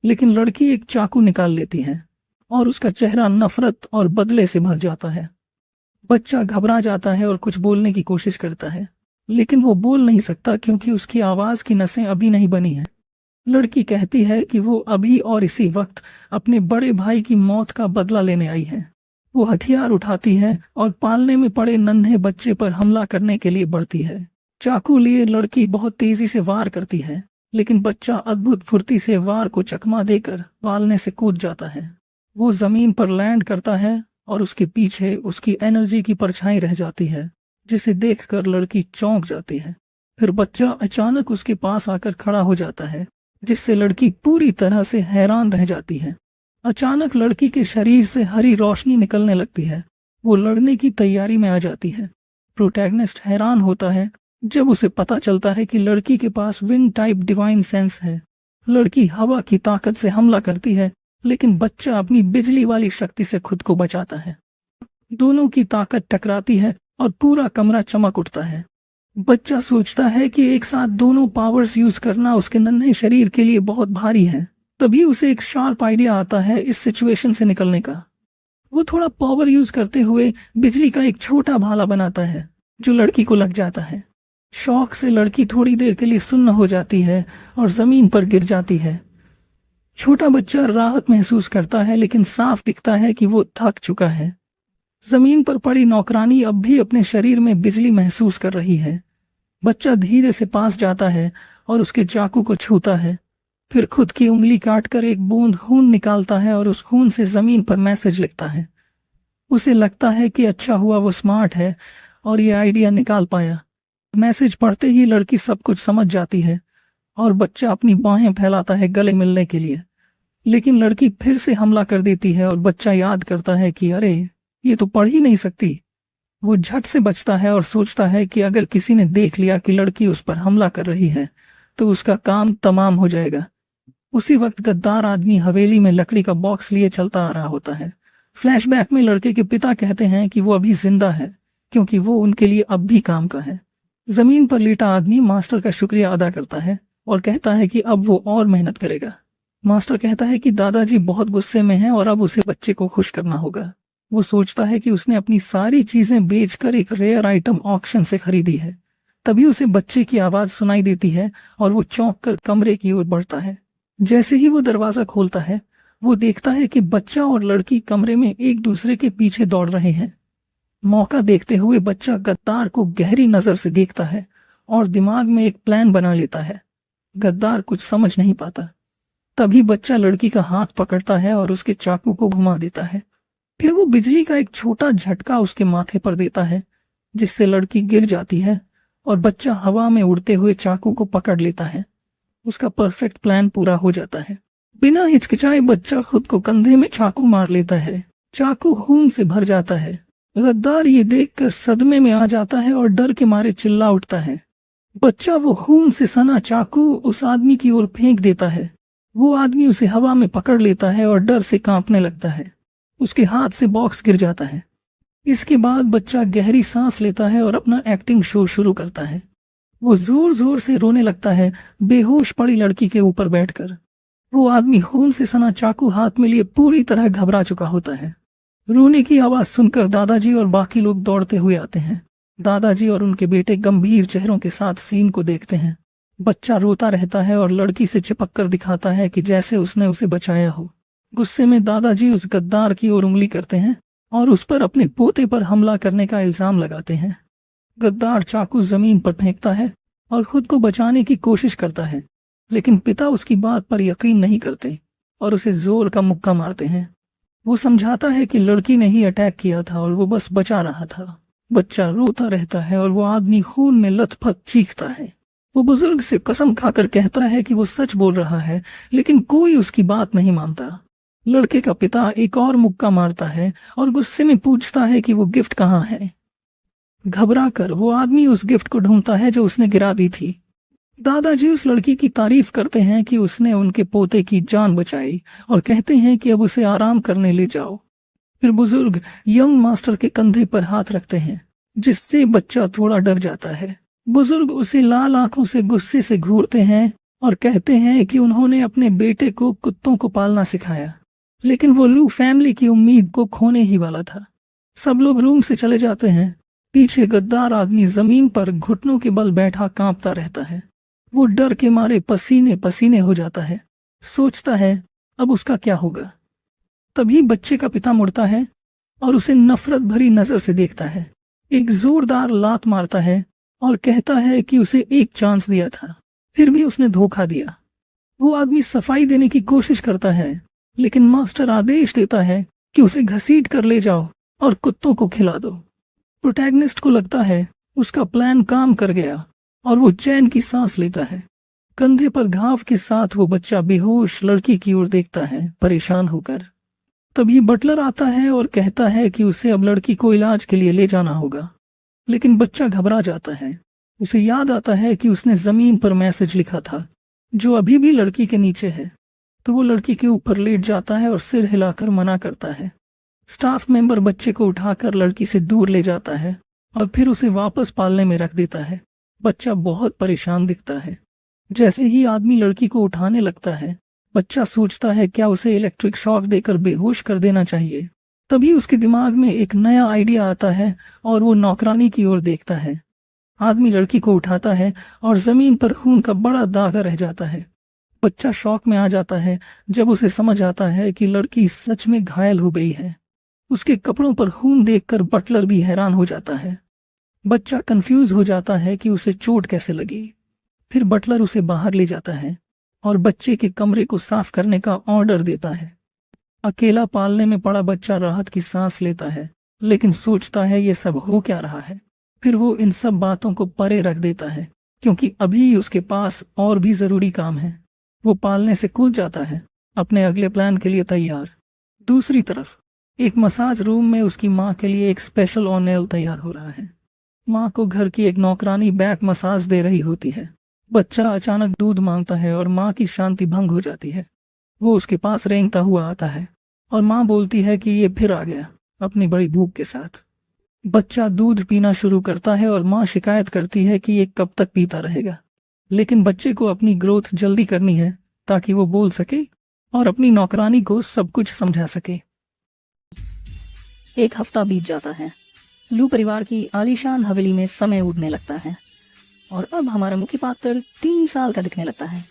लेकिन लड़की एक चाकू निकाल लेती है और उसका चेहरा नफरत और बदले से भर जाता है। बच्चा घबरा जाता है और कुछ बोलने की कोशिश करता है, लेकिन वो बोल नहीं सकता क्योंकि उसकी आवाज की नसें अभी नहीं बनी हैं। लड़की कहती है कि वो अभी और इसी वक्त अपने बड़े भाई की मौत का बदला लेने आई है। वो हथियार उठाती है और पालने में पड़े नन्हे बच्चे पर हमला करने के लिए बढ़ती है। चाकू लिए लड़की बहुत तेजी से वार करती है, लेकिन बच्चा अद्भुत फुर्ती से वार को चकमा देकर पालने से कूद जाता है। वो जमीन पर लैंड करता है और उसके पीछे उसकी एनर्जी की परछाई रह जाती है, जिसे देखकर लड़की चौंक जाती है। फिर बच्चा अचानक उसके पास आकर खड़ा हो जाता है, जिससे लड़की पूरी तरह से हैरान रह जाती है। अचानक लड़की के शरीर से हरी रोशनी निकलने लगती है। वो लड़ने की तैयारी में आ जाती है। प्रोटैगनिस्ट हैरान होता है जब उसे पता चलता है कि लड़की के पास विंग टाइप डिवाइन सेंस है। लड़की हवा की ताकत से हमला करती है, लेकिन बच्चा अपनी बिजली वाली शक्ति से खुद को बचाता है। दोनों की ताकत टकराती है और पूरा कमरा चमक उठता है। बच्चा सोचता है कि एक साथ दोनों पावर्स यूज करना उसके नन्हे शरीर के लिए बहुत भारी है। तभी उसे एक शार्प आइडिया आता है इस सिचुएशन से निकलने का। वो थोड़ा पावर यूज करते हुए बिजली का एक छोटा भाला बनाता है जो लड़की को लग जाता है। शौक से लड़की थोड़ी देर के लिए सुन्न हो जाती है और जमीन पर गिर जाती है। छोटा बच्चा राहत महसूस करता है, लेकिन साफ दिखता है कि वो थक चुका है। जमीन पर पड़ी नौकरानी अब भी अपने शरीर में बिजली महसूस कर रही है। बच्चा धीरे से पास जाता है और उसके चाकू को छूता है, फिर खुद की उंगली काटकर एक बूंद खून निकालता है और उस खून से जमीन पर मैसेज लिखता है। उसे लगता है कि अच्छा हुआ वो स्मार्ट है और ये आइडिया निकाल पाया। मैसेज पढ़ते ही लड़की सब कुछ समझ जाती है और बच्चा अपनी बाहें फैलाता है गले मिलने के लिए, लेकिन लड़की फिर से हमला कर देती है और बच्चा याद करता है कि अरे ये तो पढ़ ही नहीं सकती। वो झट से बचता है और सोचता है कि अगर किसी ने देख लिया कि लड़की उस पर हमला कर रही है तो उसका काम तमाम हो जाएगा। उसी वक्त गद्दार आदमी हवेली में लकड़ी का बॉक्स लिए चलता आ रहा होता है। फ्लैशबैक में लड़के के पिता कहते हैं कि वो अभी जिंदा है क्योंकि वो उनके लिए अब भी काम का है। जमीन पर लेटा आदमी मास्टर का शुक्रिया अदा करता है और कहता है कि अब वो और मेहनत करेगा। मास्टर कहता है कि दादाजी बहुत गुस्से में हैं और अब उसे बच्चे को खुश करना होगा। वो सोचता है कि उसने अपनी सारी चीजें बेचकर एक रेयर आइटम ऑक्शन से खरीदी है। तभी उसे बच्चे की आवाज सुनाई देती है और वो चौंक कर कमरे की ओर बढ़ता है। जैसे ही वो दरवाजा खोलता है, वो देखता है कि बच्चा और लड़की कमरे में एक दूसरे के पीछे दौड़ रहे हैं। मौका देखते हुए बच्चा गद्दार को गहरी नजर से देखता है और दिमाग में एक प्लान बना लेता है। गद्दार कुछ समझ नहीं पाता। तभी बच्चा लड़की का हाथ पकड़ता है और उसके चाकू को घुमा देता है। फिर वो बिजली का एक छोटा झटका उसके माथे पर देता है, जिससे लड़की गिर जाती है और बच्चा हवा में उड़ते हुए चाकू को पकड़ लेता है। उसका परफेक्ट प्लान पूरा हो जाता है। बिना हिचकिचाए बच्चा खुद को कंधे में चाकू मार लेता है। चाकू खून से भर जाता है। गद्दार ये देखकर सदमे में आ जाता है और डर के मारे चिल्ला उठता है। बच्चा वो खून से सना चाकू उस आदमी की ओर फेंक देता है। वो आदमी उसे हवा में पकड़ लेता है और डर से कांपने लगता है। उसके हाथ से बॉक्स गिर जाता है। इसके बाद बच्चा गहरी सांस लेता है और अपना एक्टिंग शो शुरू करता है। वो जोर जोर से रोने लगता है, बेहोश पड़ी लड़की के ऊपर बैठकर। वो आदमी खून से सना चाकू हाथ में लिए पूरी तरह घबरा चुका होता है। रोने की आवाज सुनकर दादाजी और बाकी लोग दौड़ते हुए आते हैं। दादाजी और उनके बेटे गंभीर चेहरों के साथ सीन को देखते हैं। बच्चा रोता रहता है और लड़की से चिपक कर दिखाता है कि जैसे उसने उसे बचाया हो। गुस्से में दादाजी उस गद्दार की ओर उंगली करते हैं और उस पर अपने पोते पर हमला करने का इल्जाम लगाते हैं। गद्दार चाकू जमीन पर फेंकता है और खुद को बचाने की कोशिश करता है, लेकिन पिता उसकी बात पर यकीन नहीं करते और उसे जोर का मुक्का मारते हैं। वो समझाता है कि लड़की ने ही अटैक किया था और वो बस बचा रहा था। बच्चा रोता रहता है और वो आदमी खून में लथपथ चीखता है। वो बुजुर्ग से कसम खाकर कहता है कि वो सच बोल रहा है, लेकिन कोई उसकी बात नहीं मानता। लड़के का पिता एक और मुक्का मारता है और गुस्से में पूछता है कि वो गिफ्ट कहाँ है। घबरा कर वो आदमी उस गिफ्ट को ढूंढता है जो उसने गिरा दी थी। दादाजी उस लड़की की तारीफ करते हैं कि उसने उनके पोते की जान बचाई और कहते हैं कि अब उसे आराम करने ले जाओ। फिर बुजुर्ग यंग मास्टर के कंधे पर हाथ रखते हैं, जिससे बच्चा थोड़ा डर जाता है। बुजुर्ग उसे लाल आंखों से गुस्से से घूरते हैं और कहते हैं कि उन्होंने अपने बेटे को कुत्तों को पालना सिखाया, लेकिन वो लू फैमिली की उम्मीद को खोने ही वाला था। सब लोग रूम से चले जाते हैं। पीछे गद्दार आदमी जमीन पर घुटनों के बल बैठा कांपता रहता है। वो डर के मारे पसीने पसीने हो जाता है। सोचता है अब उसका क्या होगा। तभी बच्चे का पिता मुड़ता है और उसे नफरत भरी नजर से देखता है। एक जोरदार लात मारता है और कहता है कि उसे एक चांस दिया था, फिर भी उसने धोखा दिया। वो आदमी सफाई देने की कोशिश करता है, लेकिन मास्टर आदेश देता है कि उसे घसीट कर ले जाओ और कुत्तों को खिला दो। प्रोटैगनिस्ट को लगता है उसका प्लान काम कर गया और वो चैन की सांस लेता है। कंधे पर घाव के साथ वो बच्चा बेहोश लड़की की ओर देखता है, परेशान होकर। तभी बटलर आता है और कहता है कि उसे अब लड़की को इलाज के लिए ले जाना होगा, लेकिन बच्चा घबरा जाता है। उसे याद आता है कि उसने जमीन पर मैसेज लिखा था जो अभी भी लड़की के नीचे है, तो वो लड़की के ऊपर लेट जाता है और सिर हिलाकर मना करता है। स्टाफ मेंबर बच्चे को उठाकर लड़की से दूर ले जाता है और फिर उसे वापस पालने में रख देता है। बच्चा बहुत परेशान दिखता है। जैसे ही आदमी लड़की को उठाने लगता है, बच्चा सोचता है क्या उसे इलेक्ट्रिक शॉक देकर बेहोश कर देना चाहिए। तभी उसके दिमाग में एक नया आइडिया आता है और वो नौकरानी की ओर देखता है। आदमी लड़की को उठाता है और जमीन पर खून का बड़ा दाग रह जाता है। बच्चा शॉक में आ जाता है जब उसे समझ आता है कि लड़की सच में घायल हो गई है। उसके कपड़ों पर खून देखकर बटलर भी हैरान हो जाता है। बच्चा कंफ्यूज हो जाता है कि उसे चोट कैसे लगी। फिर बटलर उसे बाहर ले जाता है और बच्चे के कमरे को साफ करने का ऑर्डर देता है। अकेला पालने में पड़ा बच्चा राहत की सांस लेता है, लेकिन सोचता है ये सब हो क्या रहा है। फिर वो इन सब बातों को परे रख देता है, क्योंकि अभी उसके पास और भी जरूरी काम है। वो पालने से कूद जाता है, अपने अगले प्लान के लिए तैयार। दूसरी तरफ एक मसाज रूम में उसकी माँ के लिए एक स्पेशल ऑनेल तैयार हो रहा है। माँ को घर की एक नौकरानी बैक मसाज दे रही होती है। बच्चा अचानक दूध मांगता है और माँ की शांति भंग हो जाती है। वो उसके पास रेंगता हुआ आता है और माँ बोलती है कि ये फिर आ गया अपनी बड़ी भूख के साथ। बच्चा दूध पीना शुरू करता है और माँ शिकायत करती है कि ये कब तक पीता रहेगा, लेकिन बच्चे को अपनी ग्रोथ जल्दी करनी है ताकि वो बोल सके। और अपनी नौकरानी को सब कुछ समझा सके। एक हफ्ता बीत जाता है। लू परिवार की आलीशान हवेली में समय उड़ने लगता है और अब हमारा मुख्य पात्र 3 साल का दिखने लगता है।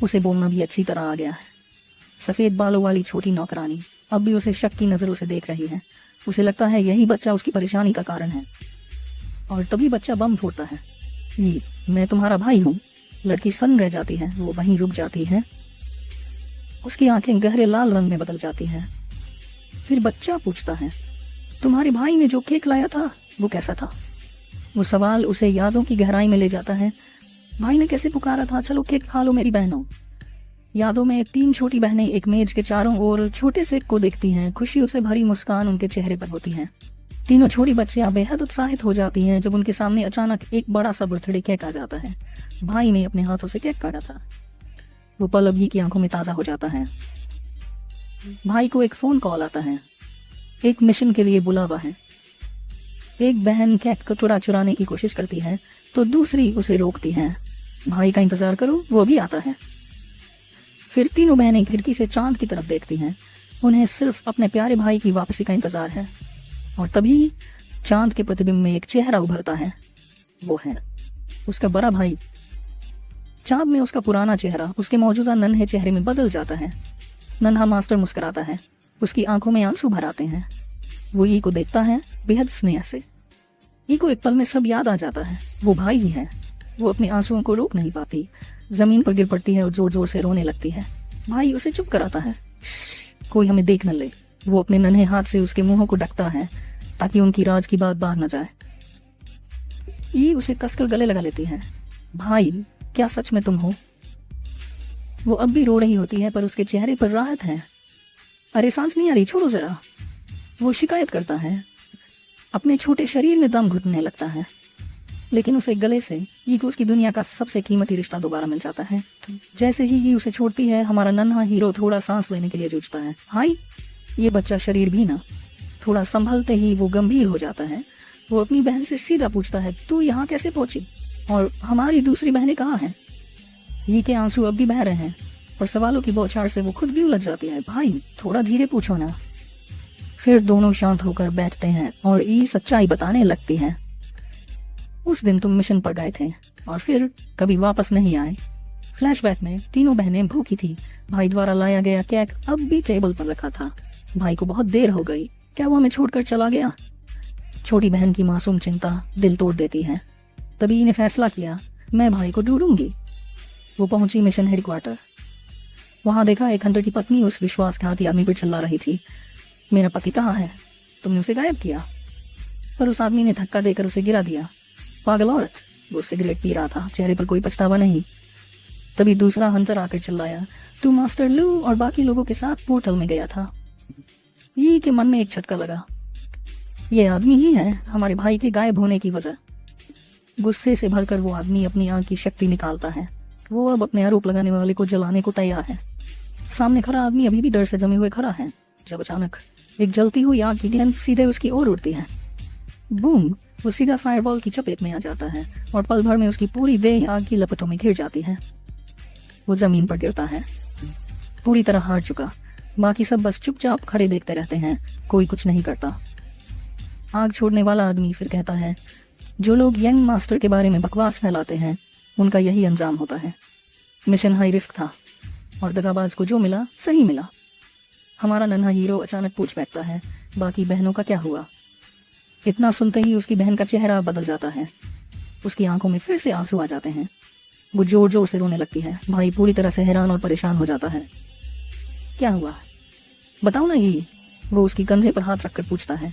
उसे बोलना भी अच्छी तरह आ गया है। सफेद बालों वाली छोटी नौकरानी अब भी उसे शक की नजरों से देख रही है। उसे लगता है यही बच्चा उसकी परेशानी का कारण है। और तभी बच्चा बम फोड़ता है। ये मैं तुम्हारा भाई हूँ। लड़की सन्न रह जाती है, वो वहीं रुक जाती है। उसकी आंखें गहरे लाल रंग में बदल जाती हैं। फिर बच्चा पूछता है, तुम्हारे भाई ने जो केक लाया था वो कैसा था? वो सवाल उसे यादों की गहराई में ले जाता है। भाई ने कैसे पुकारा था, चलो केक खा लो मेरी बहनों। यादों में 3 छोटी बहनें एक मेज के चारों ओर छोटे से को देखती हैं। खुशियों से भरी मुस्कान उनके चेहरे पर होती है। तीनों छोटी बच्चियां बेहद उत्साहित हो जाती हैं जब उनके सामने अचानक एक बड़ा सा बर्थडे केक आ जाता है। भाई ने अपने हाथों से केक काटा था। वो पल अभी की आंखों में ताजा हो जाता है। भाई को एक फोन कॉल आता है। एक मिशन के लिए बुलावा है। एक बहन केक को चुराने की कोशिश करती है तो दूसरी उसे रोकती है। भाई का इंतजार करो, वो भी आता है। फिर तीनों बहनें खिड़की से चांद की तरफ देखती हैं। उन्हें सिर्फ अपने प्यारे भाई की वापसी का इंतजार है। और तभी चांद के प्रतिबिंब में एक चेहरा उभरता है। वो है उसका बड़ा भाई। चांद में उसका पुराना चेहरा उसके मौजूदा नन्हे चेहरे में बदल जाता है। नन्हा मास्टर मुस्कुराता है। उसकी आंखों में आंसू भर आते हैं। वो ई को देखता है बेहद स्नेह से। ई को एक पल में सब याद आ जाता है। वो भाई ही है। वो अपने आंसुओं को रोक नहीं पाती। जमीन पर गिर पड़ती है और जोर जोर से रोने लगती है। भाई उसे चुप कराता है। कोई हमें देख न ले। वो अपने नन्हे हाथ से उसके मुंह को ढकता है ताकि उनकी राज की बात बाहर न जाए। ई उसे कसकर गले लगा लेती है। भाई, क्या सच में तुम हो? वो अब भी रो रही होती है पर उसके चेहरे पर राहत है। अरे सांस नहीं आ रही, छोड़ो जरा। वो शिकायत करता है। अपने छोटे शरीर में दम घुटने लगता है। लेकिन उसे गले से ई को उसकी दुनिया का सबसे कीमती रिश्ता दोबारा मिल जाता है। जैसे ही ये उसे छोड़ती है हमारा नन्हा हीरो थोड़ा सांस लेने के लिए जूझता है। भाई, ये बच्चा शरीर भी ना। थोड़ा संभलते ही वो गंभीर हो जाता है। वो अपनी बहन से सीधा पूछता है, तू यहाँ कैसे पहुंची? और हमारी दूसरी बहनें कहाँ हैं? ये के आंसू अब भी बह रहे हैं और सवालों की बौछार से वो खुद भी उलझ जाती है। भाई, थोड़ा धीरे पूछो ना। फिर दोनों शांत होकर बैठते हैं और ई सच्चाई बताने लगती है। उस दिन तुम मिशन पर गए थे और फिर कभी वापस नहीं आए। फ्लैशबैक में तीनों बहनें भूखी थी। भाई द्वारा लाया गया केक अब भी टेबल पर रखा था। भाई को बहुत देर हो गई। क्या वो हमें छोड़कर चला गया? छोटी बहन की मासूम चिंता दिल तोड़ देती है। तभी इन्हें फैसला किया, मैं भाई को ढूंढूंगी। वो पहुंची मिशन हेडक्वार्टर। वहां देखा एक हंटर की पत्नी उस विश्वासघाती आदमी पर चिल्ला रही थी, मेरा पति कहाँ है? तुमने उसे गायब किया। पर उस आदमी ने धक्का देकर उसे गिरा दिया। पागल औरत। वो सिगरेट पी रहा था, चेहरे पर कोई पछतावा नहीं। तभी दूसरा हंटर आकर चिल्लाया, तू मास्टर लू और बाकी लोगों के साथ पोर्टल में गया था। ये के मन में एक झटका लगा। ये आदमी ही है हमारे भाई के गायब होने की वजह। गुस्से से भरकर वो आदमी अपनी आंख की शक्ति निकालता है। वो अब अपने आरोप लगाने वाले को जलाने को तैयार है। सामने खड़ा आदमी अभी भी डर से जमे हुए खड़ा है जब अचानक एक जलती हुई आग की गेंद सीधे उसकी ओर उड़ती है। बूम! वो सीधा फायरबॉल की चपेट में आ जाता है और पल भर में उसकी पूरी देह आग की लपटों में घिर जाती है। वो जमीन पर गिरता है, पूरी तरह हार चुका। बाकी सब बस चुपचाप खड़े देखते रहते हैं। कोई कुछ नहीं करता। आग छोड़ने वाला आदमी फिर कहता है, जो लोग यंग मास्टर के बारे में बकवास फैलाते हैं उनका यही अंजाम होता है। मिशन हाई रिस्क था और दगाबाज को जो मिला सही मिला। हमारा नन्हा हीरो अचानक पूछ बैठता है, बाकी बहनों का क्या हुआ? इतना सुनते ही उसकी बहन का चेहरा बदल जाता है। उसकी आंखों में फिर से आंसू आ जाते हैं। वो जोर जोर से रोने लगती है। भाई पूरी तरह से हैरान और परेशान हो जाता है। क्या हुआ, बताओ ना। ये वो उसकी कंधे पर हाथ रखकर पूछता है।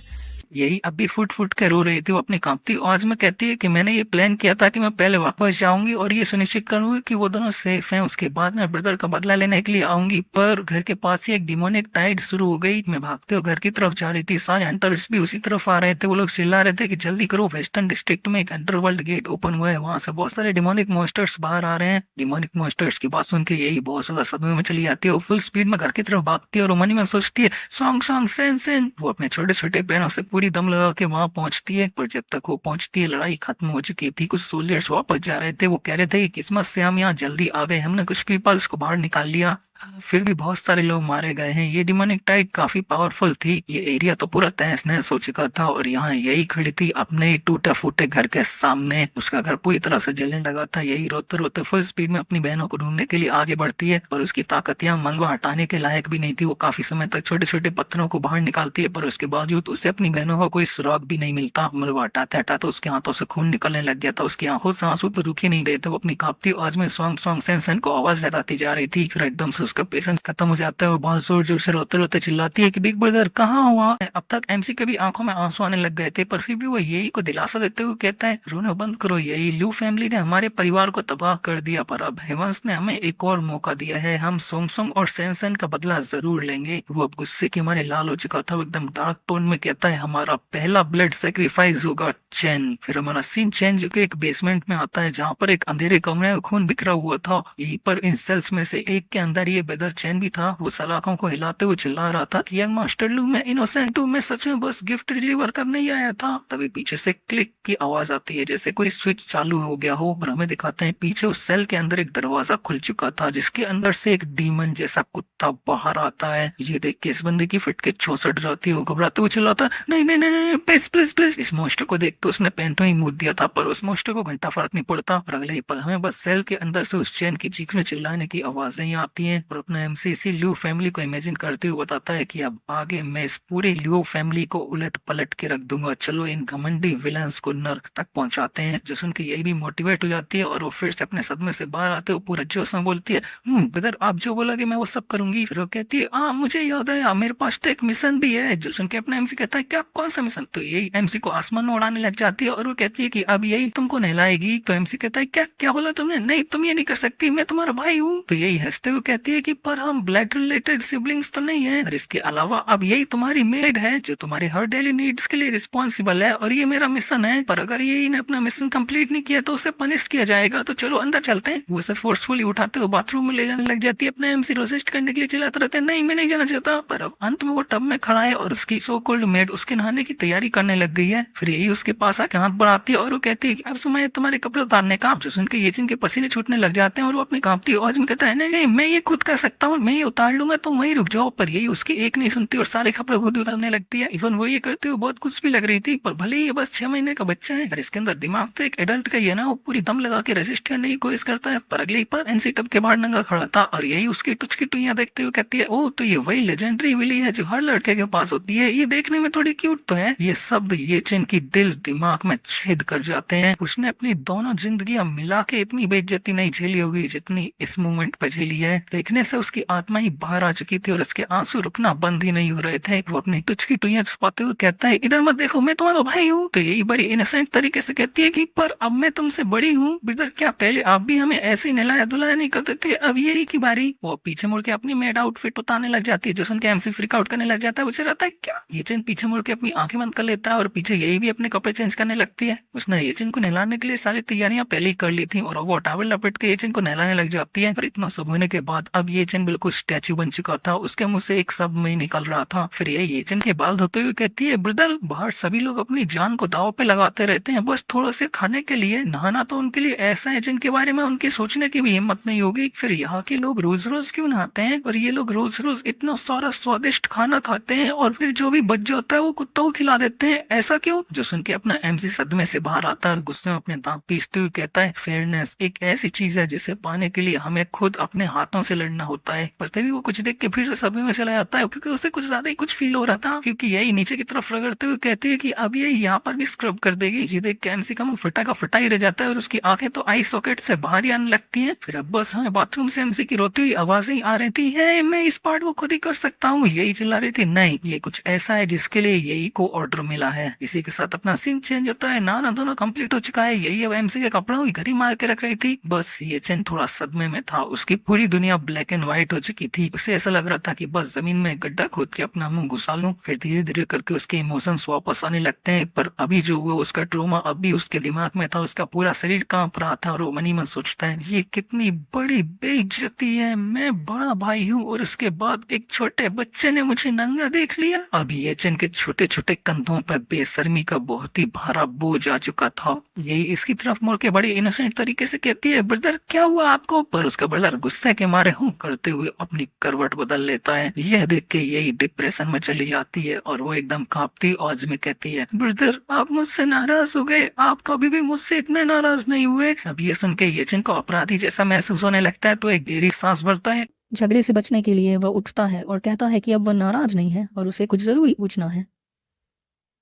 यही अभी फुट फुट कर रो रही थी वो अपनी कांपती आवाज में। कहती है कि मैंने ये प्लान किया था कि मैं पहले वापस जाऊंगी और ये सुनिश्चित करूंगी कि वो दोनों सेफ हैं। उसके बाद मैं ब्रदर का बदला लेने के लिए आऊंगी। पर घर के पास ही एक डिमोनिक टाइड शुरू हो गई। मैं भागते हुए घर की तरफ जा रही थी। सारे हंटर्स भी उसी तरफ आ रहे थे। वो लोग चिल्ला रहे थे कि जल्दी करो, वेस्टर्न डिस्ट्रिक्ट में एक अंडरवर्ल्ड गेट ओपन हुआ है, वहां से बहुत सारे डिमोनिक मॉन्स्टर्स बाहर आ रहे हैं। डिमोनिक मॉन्स्टर्स की बात सुन के यही बहुत ज्यादा सदमे में चली जाती है। वो फुल स्पीड में घर की तरफ भागती है और मनी में सोचती है, सॉन्ग सॉन्ग सेन सेन। वो अपने छोटे छोटे पैरों से पूरी दम लगा के पहुंचती है। पर जब तक वो पहुंचती है लड़ाई खत्म हो चुकी थी। कुछ सोल्जर्स वापस जा रहे थे। वो कह रहे थे कि किस्मत से हम यहाँ जल्दी आ गए, हमने कुछ पीपल्स को बाहर निकाल लिया। फिर भी बहुत सारे लोग मारे गए हैं। ये डिमोनिक टाइड काफी पावरफुल थी। ये एरिया तो पूरा तहस नहस हो चुका था और यहाँ यही खड़ी थी अपने टूटे फूटे घर के सामने। उसका घर पूरी तरह से जलने लगा था। यही रोते रोते फुल स्पीड में अपनी बहनों को ढूंढने के लिए आगे बढ़ती है, पर उसकी ताकत यहाँ मलबा हटाने के लायक भी नहीं थी। वो काफी समय तक छोटे छोटे पत्थरों को बाहर निकालती है, पर उसके बावजूद उसे अपनी बहनों का कोई सुराग भी नहीं मिलता। मलबा हटाते हटाते उसके हाथों से खून निकलने लग गया था। उसकी आंखों से आंसू तो रुक ही नहीं रहे थे। वो अपनी कांपती आवाज में सॉन्ग सॉन्ग सेन सेन को आवाज लगाती जा रही थी। फिर एकदम से उसका पेशेंस खत्म हो जाता है और बहुत जोर जोर से रोते रोते चिल्लाती है कि बिग ब्रदर कहाँ हुआ। अब तक एमसी के भी आंखों में आंसू आने लग गए थे, पर फिर भी वो यही को दिलासा देते हुए कहता है रोना बंद करो, यही लू फैमिली ने हमारे परिवार को तबाह कर दिया, पर अब हेवंस ने हमें एक और मौका दिया है। हम सोंगसोंग और सेंसन का बदला जरूर लेंगे। वो अब गुस्से के मारे लाल हो चुका था। वो एकदम डार्क टोन में कहता है हमारा पहला ब्लड सेक्रीफाइस होगा चैन। फिर हमारा सीन चैन जो कि एक बेसमेंट में आता है, जहाँ पर एक अंधेरे कमरे में खून बिखरा हुआ था। यहीं पर इन सेल्स में से एक के अंदर ये बेदर चैन भी था। वो सलाखों को हिलाते हुए चिल्ला रहा था कि यंग मास्टर लू, मैं इनोसेंट हूँ, मैं सच में बस गिफ्ट डिलीवर करने ही आया था। तभी पीछे से क्लिक की आवाज आती है, जैसे कोई स्विच चालू हो गया हो। और हमें दिखाते हैं पीछे उस सेल के अंदर एक दरवाजा खुल चुका था, जिसके अंदर से एक डीमन जैसा कुत्ता बाहर आता है। ये देख के इस बंदे की फटके चौसठ जाती है। घबराते हुए चिल्लाता नहीं नहीं नहीं नहीं प्लीज प्लीज प्लीज। इस मोस्टर को देख के उसने पैंटों ही मूड दिया था, पर उस मोस्टर को घंटा फर्क नहीं पड़ता। और अगले ही पल हमें बस सेल के अंदर से उस चैन की चीखने चिल्लाने की आवाजें आती हैं। और अपना एमसीसी ल्यू फैमिली को इमेजिन करते हुए बताता है कि अब आगे मैं इस पूरे ल्यू फैमिली को उलट पलट के रख दूंगा। चलो इन घमंडी विलन्स को नर्क तक पहुंचाते हैं। जो सुन के यही भी मोटिवेट हो जाती है और वो फिर से अपने सदमे से बाहर आते हुए पूरा जोश में बोलती है ब्रदर आप जो बोलोगे मैं वो सब करूंगी। फिर वो कहती है हाँ मुझे याद है मेरे पास तो एक मिशन भी है। जो सुन के अपना एमसी कहता है क्या कौन सा मिशन। तो यही एमसी को आसमान में उड़ाने लग जाती है और वो कहती है कि अब यही तुमको नहलाएगी। तो एमसी कहता है क्या क्या बोला तुमने, नहीं तुम ये नहीं कर सकती, मैं तुम्हारा भाई हूँ। तो यही हंसते हुए कहती है कि पर हम ब्लड रिलेटेड सिबलिंग्स तो नहीं है, और इसके अलावा अब यही तुम्हारी मेड है जो तुम्हारे हर डेली नीड्स के लिए रिस्पॉन्सिबल है, और ये मेरा मिशन है। पर अगर ये ने अपना मिशन कंप्लीट नहीं किया तो उसे पनिश किया जाएगा। तो चलो अंदर चलते हैं। वो उसे फोर्सफुली उठाते हुए बाथरूम में ले जाने लग जाती है। अपने एमसी रेसिस्ट करने के लिए चिल्लाते रहते हैं नहीं मैं नहीं जाना चाहता। पर अब अंत में वो टब में खड़ा है और उसकी सो कॉल्ड मेड उसके नहाने की तैयारी करने लग गई है। फिर यही उसके पास आके हाथ बढ़ाती है और वो कहती है अब समय तुम्हारे कपड़े उतारने का। जो सुन के ये जिनके पसीने छूटने लग जाते हैं और वो अपनी कांपती आवाज में कहता है नहीं नहीं मैं ये खुद कर सकता हूँ, मैं ये उतार लूंगा, तुम वहीं रुक जाओ। पर यही उसकी एक नहीं सुनती और सारे कपड़े खुद उतारने लगती है। इवन वो ये करते हुए बहुत कुछ भी लग रही थी, पर भले ही ये बस 6 महीने का बच्चा है और इसके अंदर दिमाग तो एक एडल्ट का ही है ना। वो पूरी दम लगा के रेजिस्ट करने की कोशिश करता है। पर अगले ही पर एनसी टब के बाहर नंगा खड़ा था और यही उसकी टुच की टुइयां देखते हुए कहती है ओ तो ये वही लेजेंडरी विली है जो हर लड़के के पास होती है, ये देखने में थोड़ी क्यूट तो है। ये शब्द ये चिन की दिल दिमाग में छेद कर जाते हैं। उसने अपनी दोनों जिंदगियां मिला के इतनी बेइज्जती नहीं झेली होगी जितनी इस मोमेंट पर झेली है। देखने से उसकी आत्मा ही बाहर आ चुकी थी और उसके आंसू रुकना बंद ही नहीं हो रहे थे। वो अपनी टुच की टुइयां छुपाते हुए कहता है इधर मत देखो मैं तुम्हारा भाई हूँ। तो यही बड़ी इनोसेंट तरीके से कहती है कि पर अब मैं तुमसे बड़ी हूँ ब्रदर, क्या पहले आप भी हमें ऐसे ही नहलाया धुलाया नहीं करते थे, अब यही की बारी। वो पीछे मुड़ के अपनी मेड आउटफिट उतारने लग जाती है। जो सुन के एमसी फ्रीक आउट करने लग जाता है। वो रहता है क्या। ये चिन पीछे मुड़ के अपनी आंखें बंद कर लेता है और पीछे यही भी अपने कपड़े चेंज करने लगती है। उसने ये चिन को नहलाने के लिए सारी तैयारियां पहले ही कर ली थी और वो टॉवल लपेट के ये चिन को नहलाने लग जाती है। पर इतना सब होने के बाद अब ये चिन बिल्कुल स्टैचू बन चुका था। उसके मुंह से एक शब्द नहीं निकल रहा था। फिर ये चिन के बाल धोते हुए कहती है ब्रदर बाहर सभी लोग अपनी जान को दाव पे लगाते रहते हैं बस थोड़ा से खाने के लिए, नहाना तो उनके लिए ऐसा है जिनके बारे में उनकी सोचने की भी हिम्मत नहीं होगी। फिर यहाँ के लोग रोज रोज क्यों नहाते हैं और ये लोग रोज रोज इतना सारा स्वादिष्ट खाना खाते हैं और फिर जो भी बच जाता है वो कुत्तों को खिला देते हैं, ऐसा क्यों। जो सुन के अपना एमसी सदमे से बाहर आता है और गुस्से में अपने दांत पीसते हुए कहता है फेयरनेस एक ऐसी चीज है जिसे पाने के लिए हमें खुद अपने हाथों से लड़ना होता है। पर तभी वो कुछ देख के फिर से सदमे में चला जाता है क्योंकि उसे कुछ ज्यादा ही कुछ फील हो रहा था। क्योंकि यही नीचे की तरफ रगड़ते हुए कहती है कि अब ये यहाँ पर भी स्क्रब कर देगी। ये देख के एमसी का मुंह फटा का फटा ही रह जाता है और उसकी आंखें तो आई सॉकेट से बाहर ही आने लगती हैं। फिर अब बस हमें बाथरूम से एमसी की रोती हुई आवाजें आ रही थी है मैं इस पार्ट को खुद ही कर सकता हूँ। यही चिल्ला रही थी नहीं ये कुछ ऐसा है जिसके लिए यही को ऑर्डर मिला है। इसी के साथ अपना सीन चेंज होता है। नाना दोनों कंप्लीट हो चुका है। यही अब एमसी के कपड़ों की घड़ी मार के रख रही थी। बस ये चेन थोड़ा सदमे में था। उसकी पूरी दुनिया ब्लैक एंड व्हाइट हो चुकी थी। उसे ऐसा लग रहा था कि बस जमीन में गड्ढा खोद के अपना मुंह घुसा लूं। फिर धीरे धीरे करके उसके इमोशंस वापस आने लगते हैं। पर अभी जो हुआ उसका ट्रोमा अभी उसके दिमाग में था। उसका पूरा शरीर कांप रहा था और वो मनी मन सोचता है ये कितनी बड़ी बेइज्जती है, मैं बड़ा भाई हूँ और उसके बाद एक छोटे बच्चे ने मुझे नंगा देख लिया। अब ये चेन के छोटे छोटे कंधों पर बेशर्मी का बहुत ही भारा बोझ आ चुका था। यही इसकी तरफ मुड़ के बड़ी इनोसेंट तरीके से कहती है ब्रदर क्या हुआ आपको। पर उसका ब्रदर गुस्से के मारे करते हुए अपनी करवट बदल लेता है। यह देख के यही डिप्रेशन में चली जाती है और वो एकदम कांपती आवाज में कहती है, ब्रदर आप मुझसे नाराज हो गए, आप कभी भी मुझसे इतने नाराज नहीं हुए। अब ये सुन के ये जिनको अपराधी जैसा महसूस होने लगता है तो एक गहरी सांस भरता है। झगड़े से बचने के लिए वह उठता है और कहता है कि अब वह नाराज नहीं है और उसे कुछ जरूरी पूछना है।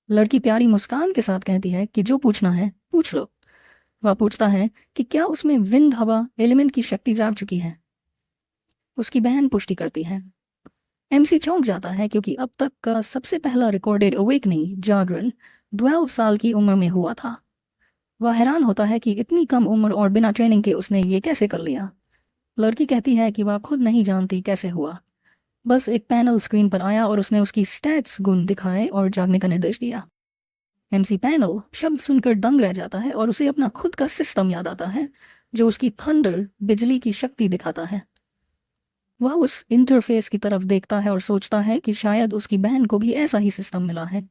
लड़की प्यारी मुस्कान के साथ कहती है कि जो पूछना है पूछ लो। वह पूछता है कि क्या उसमें विंड हवा एलिमेंट की शक्ति जाग चुकी है। उसकी बहन पुष्टि करती है। एमसी चौंक जाता है क्योंकि अब तक का सबसे पहला रिकॉर्डेड अवेकनिंग जागरण 12 साल की उम्र में हुआ था। वह हैरान होता है कि इतनी कम उम्र और बिना ट्रेनिंग के उसने ये कैसे कर लिया। लड़की कहती है कि वह खुद नहीं जानती कैसे हुआ, बस एक पैनल स्क्रीन पर आया और उसने उसकी स्टैट्स गुण दिखाए और जागने का निर्देश दिया। एमसी पैनल शब्द सुनकर दंग रह जाता है और उसे अपना खुद का सिस्टम याद आता है जो उसकी थंडर बिजली की शक्ति दिखाता है। वह उस इंटरफेस की तरफ देखता है और सोचता है कि शायद उसकी बहन को भी ऐसा ही सिस्टम मिला है।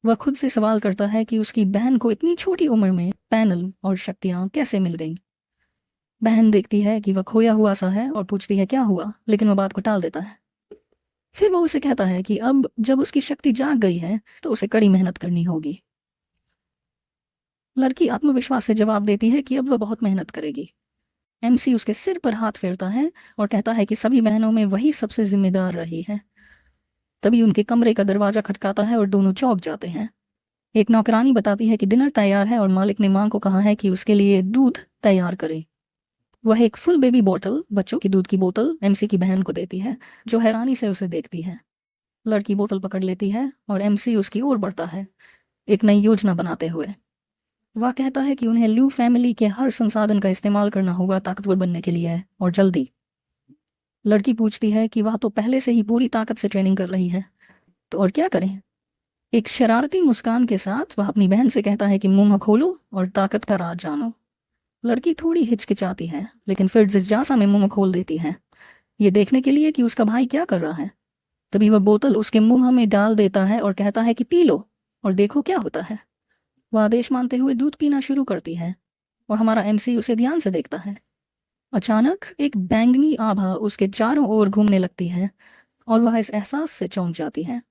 वह खुद से सवाल करता है कि उसकी बहन को इतनी छोटी उम्र में पैनल और शक्तियां कैसे मिल गईं। बहन देखती है कि वह खोया हुआ सा है और पूछती है क्या हुआ, लेकिन वह बात को टाल देता है। फिर वो उसे कहता है कि अब जब उसकी शक्ति जाग गई है तो उसे कड़ी मेहनत करनी होगी। लड़की आत्मविश्वास से जवाब देती है कि अब वह बहुत मेहनत करेगी। एमसी उसके सिर पर हाथ फेरता है और कहता है कि सभी बहनों में वही सबसे जिम्मेदार रही है। तभी उनके कमरे का दरवाजा खटकाता है और दोनों चौंक जाते हैं। एक नौकरानी बताती है कि डिनर तैयार है और मालिक ने मां को कहा है कि उसके लिए दूध तैयार करे। वह एक फुल बेबी बोतल, बच्चों की दूध की बोतल, एमसी की बहन को देती है, जो हैरानी से उसे देखती है। लड़की बोतल पकड़ लेती है और एमसी उसकी ओर बढ़ता है, एक नई योजना बनाते हुए। वह कहता है कि उन्हें लू फैमिली के हर संसाधन का इस्तेमाल करना होगा ताकतवर बनने के लिए, और जल्दी। लड़की पूछती है कि वह तो पहले से ही पूरी ताकत से ट्रेनिंग कर रही है, तो और क्या करें। एक शरारती मुस्कान के साथ वह अपनी बहन से कहता है कि मुंह खोलो और ताकत का राज जानो। लड़की थोड़ी हिचकिचाती है, लेकिन फिर जिज्ञासा में मुंह खोल देती है, ये देखने के लिए कि उसका भाई क्या कर रहा है। तभी वह बोतल उसके मुंह में डाल देता है और कहता है कि पी लो और देखो क्या होता है। वह आदेश मानते हुए दूध पीना शुरू करती है और हमारा एमसी उसे ध्यान से देखता है। अचानक एक बैंगनी आभा उसके चारों ओर घूमने लगती है और वह इस एहसास से चौंक जाती है।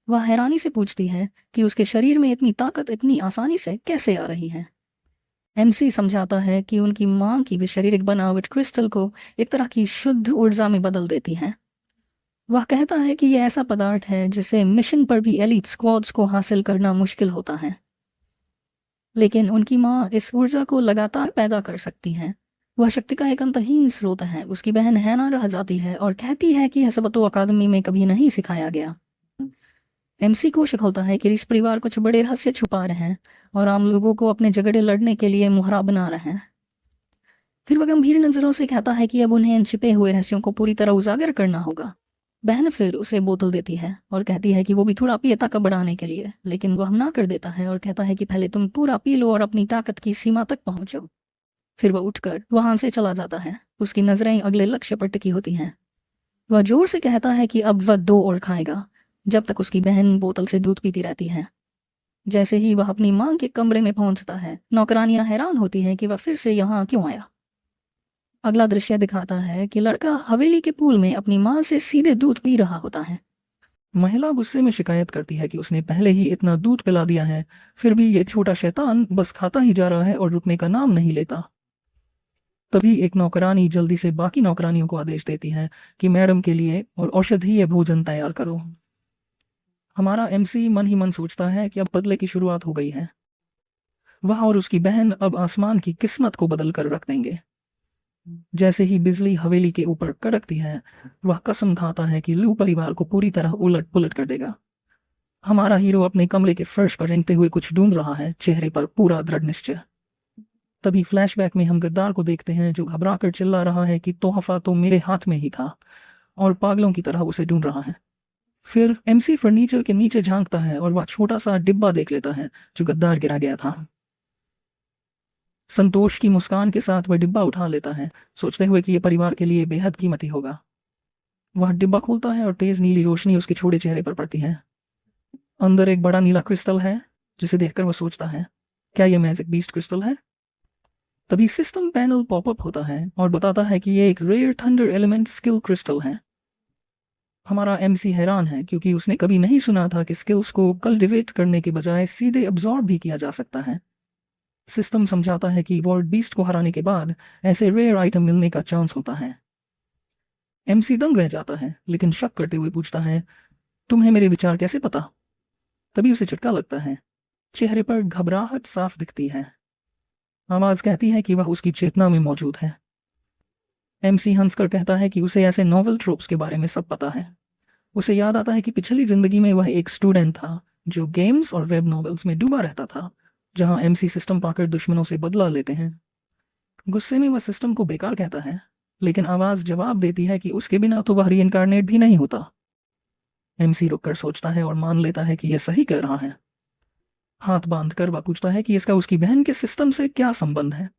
वह हैरानी से पूछती है कि उसके शरीर में इतनी ताकत इतनी आसानी से कैसे आ रही है। एमसी समझाता है कि उनकी मां की शारीरिक बनावट क्रिस्टल को एक तरह की शुद्ध ऊर्जा में बदल देती है। वह कहता है कि यह ऐसा पदार्थ है जिसे मिशन पर भी एलीट स्क्वाड्स को हासिल करना मुश्किल होता है, लेकिन उनकी मां इस ऊर्जा को लगातार पैदा कर सकती हैं। वह शक्ति का एक अंतहीन स्रोत है। उसकी बहन हैना रह जाती है और कहती है कि यह सब तो अकादमी में कभी नहीं सिखाया गया। एमसी को शक होता है कि इस परिवार कुछ बड़े रहस्य छुपा रहे हैं और आम लोगों को अपने झगड़े लड़ने के लिए मुहरा बना रहे हैं। फिर वह गंभीर नजरों से कहता है कि अब उन्हें इन छिपे हुए रहस्यों को पूरी तरह उजागर करना होगा। बहन फिर उसे बोतल देती है और कहती है कि वो भी थोड़ा पिए ताकत बढ़ाने के लिए, लेकिन वह मना कर देता है और कहता है कि पहले तुम पूरा पी लो और अपनी ताकत की सीमा तक पहुंचो। फिर वह उठकर वहां से चला जाता है। उसकी नजरें अगले लक्ष्य पर टिकी होती हैं। वह जोर से कहता है कि अब वह 2 और खाएगा, जब तक उसकी बहन बोतल से दूध पीती रहती है। जैसे ही वह अपनी मां के कमरे में पहुंचता है, नौकरानियां हैरान होती हैं कि वह फिर से यहाँ क्यों आया। अगला दृश्य दिखाता है कि लड़का हवेली के पूल में अपनी मां से सीधे दूध पी रहा होता है। महिला गुस्से में शिकायत करती है कि उसने पहले ही इतना दूध पिला दिया है, फिर भी ये छोटा शैतान बस खाता ही जा रहा है और रुकने का नाम नहीं लेता। तभी एक नौकरानी जल्दी से बाकी नौकरानियों को आदेश देती है कि मैडम के लिए और औषधीय भोजन तैयार करो। हमारा एमसी मन ही मन सोचता है कि अब बदले की शुरुआत हो गई है। वह और उसकी बहन अब आसमान की किस्मत को बदल कर रख देंगे। जैसे ही बिजली हवेली के ऊपर कड़कती है, वह कसम खाता है कि लू परिवार को पूरी तरह उलट पुलट कर देगा। हमारा हीरो अपने कमरे के फर्श पर रेंगते हुए कुछ ढूंढ रहा है, चेहरे पर पूरा दृढ़ निश्चय। तभी फ्लैशबैक में हम गद्दार को देखते हैं जो घबरा कर चिल्ला रहा है कि तोहफा तो मेरे हाथ में ही था, और पागलों की तरह उसे ढूंढ रहा है। फिर एमसी फर्नीचर के नीचे झांकता है और वह छोटा सा डिब्बा देख लेता है जो गद्दार गिरा गया था। संतोष की मुस्कान के साथ वह डिब्बा उठा लेता है, सोचते हुए कि यह परिवार के लिए बेहद कीमती होगा। वह डिब्बा खोलता है और तेज नीली रोशनी उसके छोटे चेहरे पर पड़ती है। अंदर एक बड़ा नीला क्रिस्टल है, जिसे देखकर वह सोचता है, क्या यह मैजिक बीस्ट क्रिस्टल है? तभी सिस्टम पैनल पॉपअप होता है और बताता है कि ये एक rare thunder element skill crystal है। हमारा एमसी हैरान है क्योंकि उसने कभी नहीं सुना था कि स्किल्स को कल्टिवेट करने के बजाय सीधे अब्जॉर्ब भी किया जा सकता है। सिस्टम समझाता है कि वर्ल्ड बीस्ट को हराने के बाद ऐसे रेयर आइटम मिलने का चांस होता है। एमसी दंग रह जाता है लेकिन शक करते हुए पूछता है, तुम्हें मेरे विचार कैसे पता? तभी उसे झटका लगता है। चेहरे पर घबराहट साफ दिखती है। आवाज कहती है कि वह उसकी चेतना में मौजूद है। एमसी हंसकर कहता है कि उसे ऐसे नॉवल ट्रोप्स के बारे में सब पता है। उसे याद आता है कि पिछली जिंदगी में वह एक स्टूडेंट था जो गेम्स और वेब नॉवेल्स में डूबा रहता था, जहां एमसी सिस्टम पाकर दुश्मनों से बदला लेते हैं। गुस्से में वह सिस्टम को बेकार कहता है, लेकिन आवाज जवाब देती है कि उसके बिना तो वह रीइंकारनेट भी नहीं होता। एमसी रुककर सोचता है और मान लेता है कि यह सही कह रहा है। हाथ बांधकर वह पूछता है कि इसका उसकी बहन के सिस्टम से क्या संबंध है।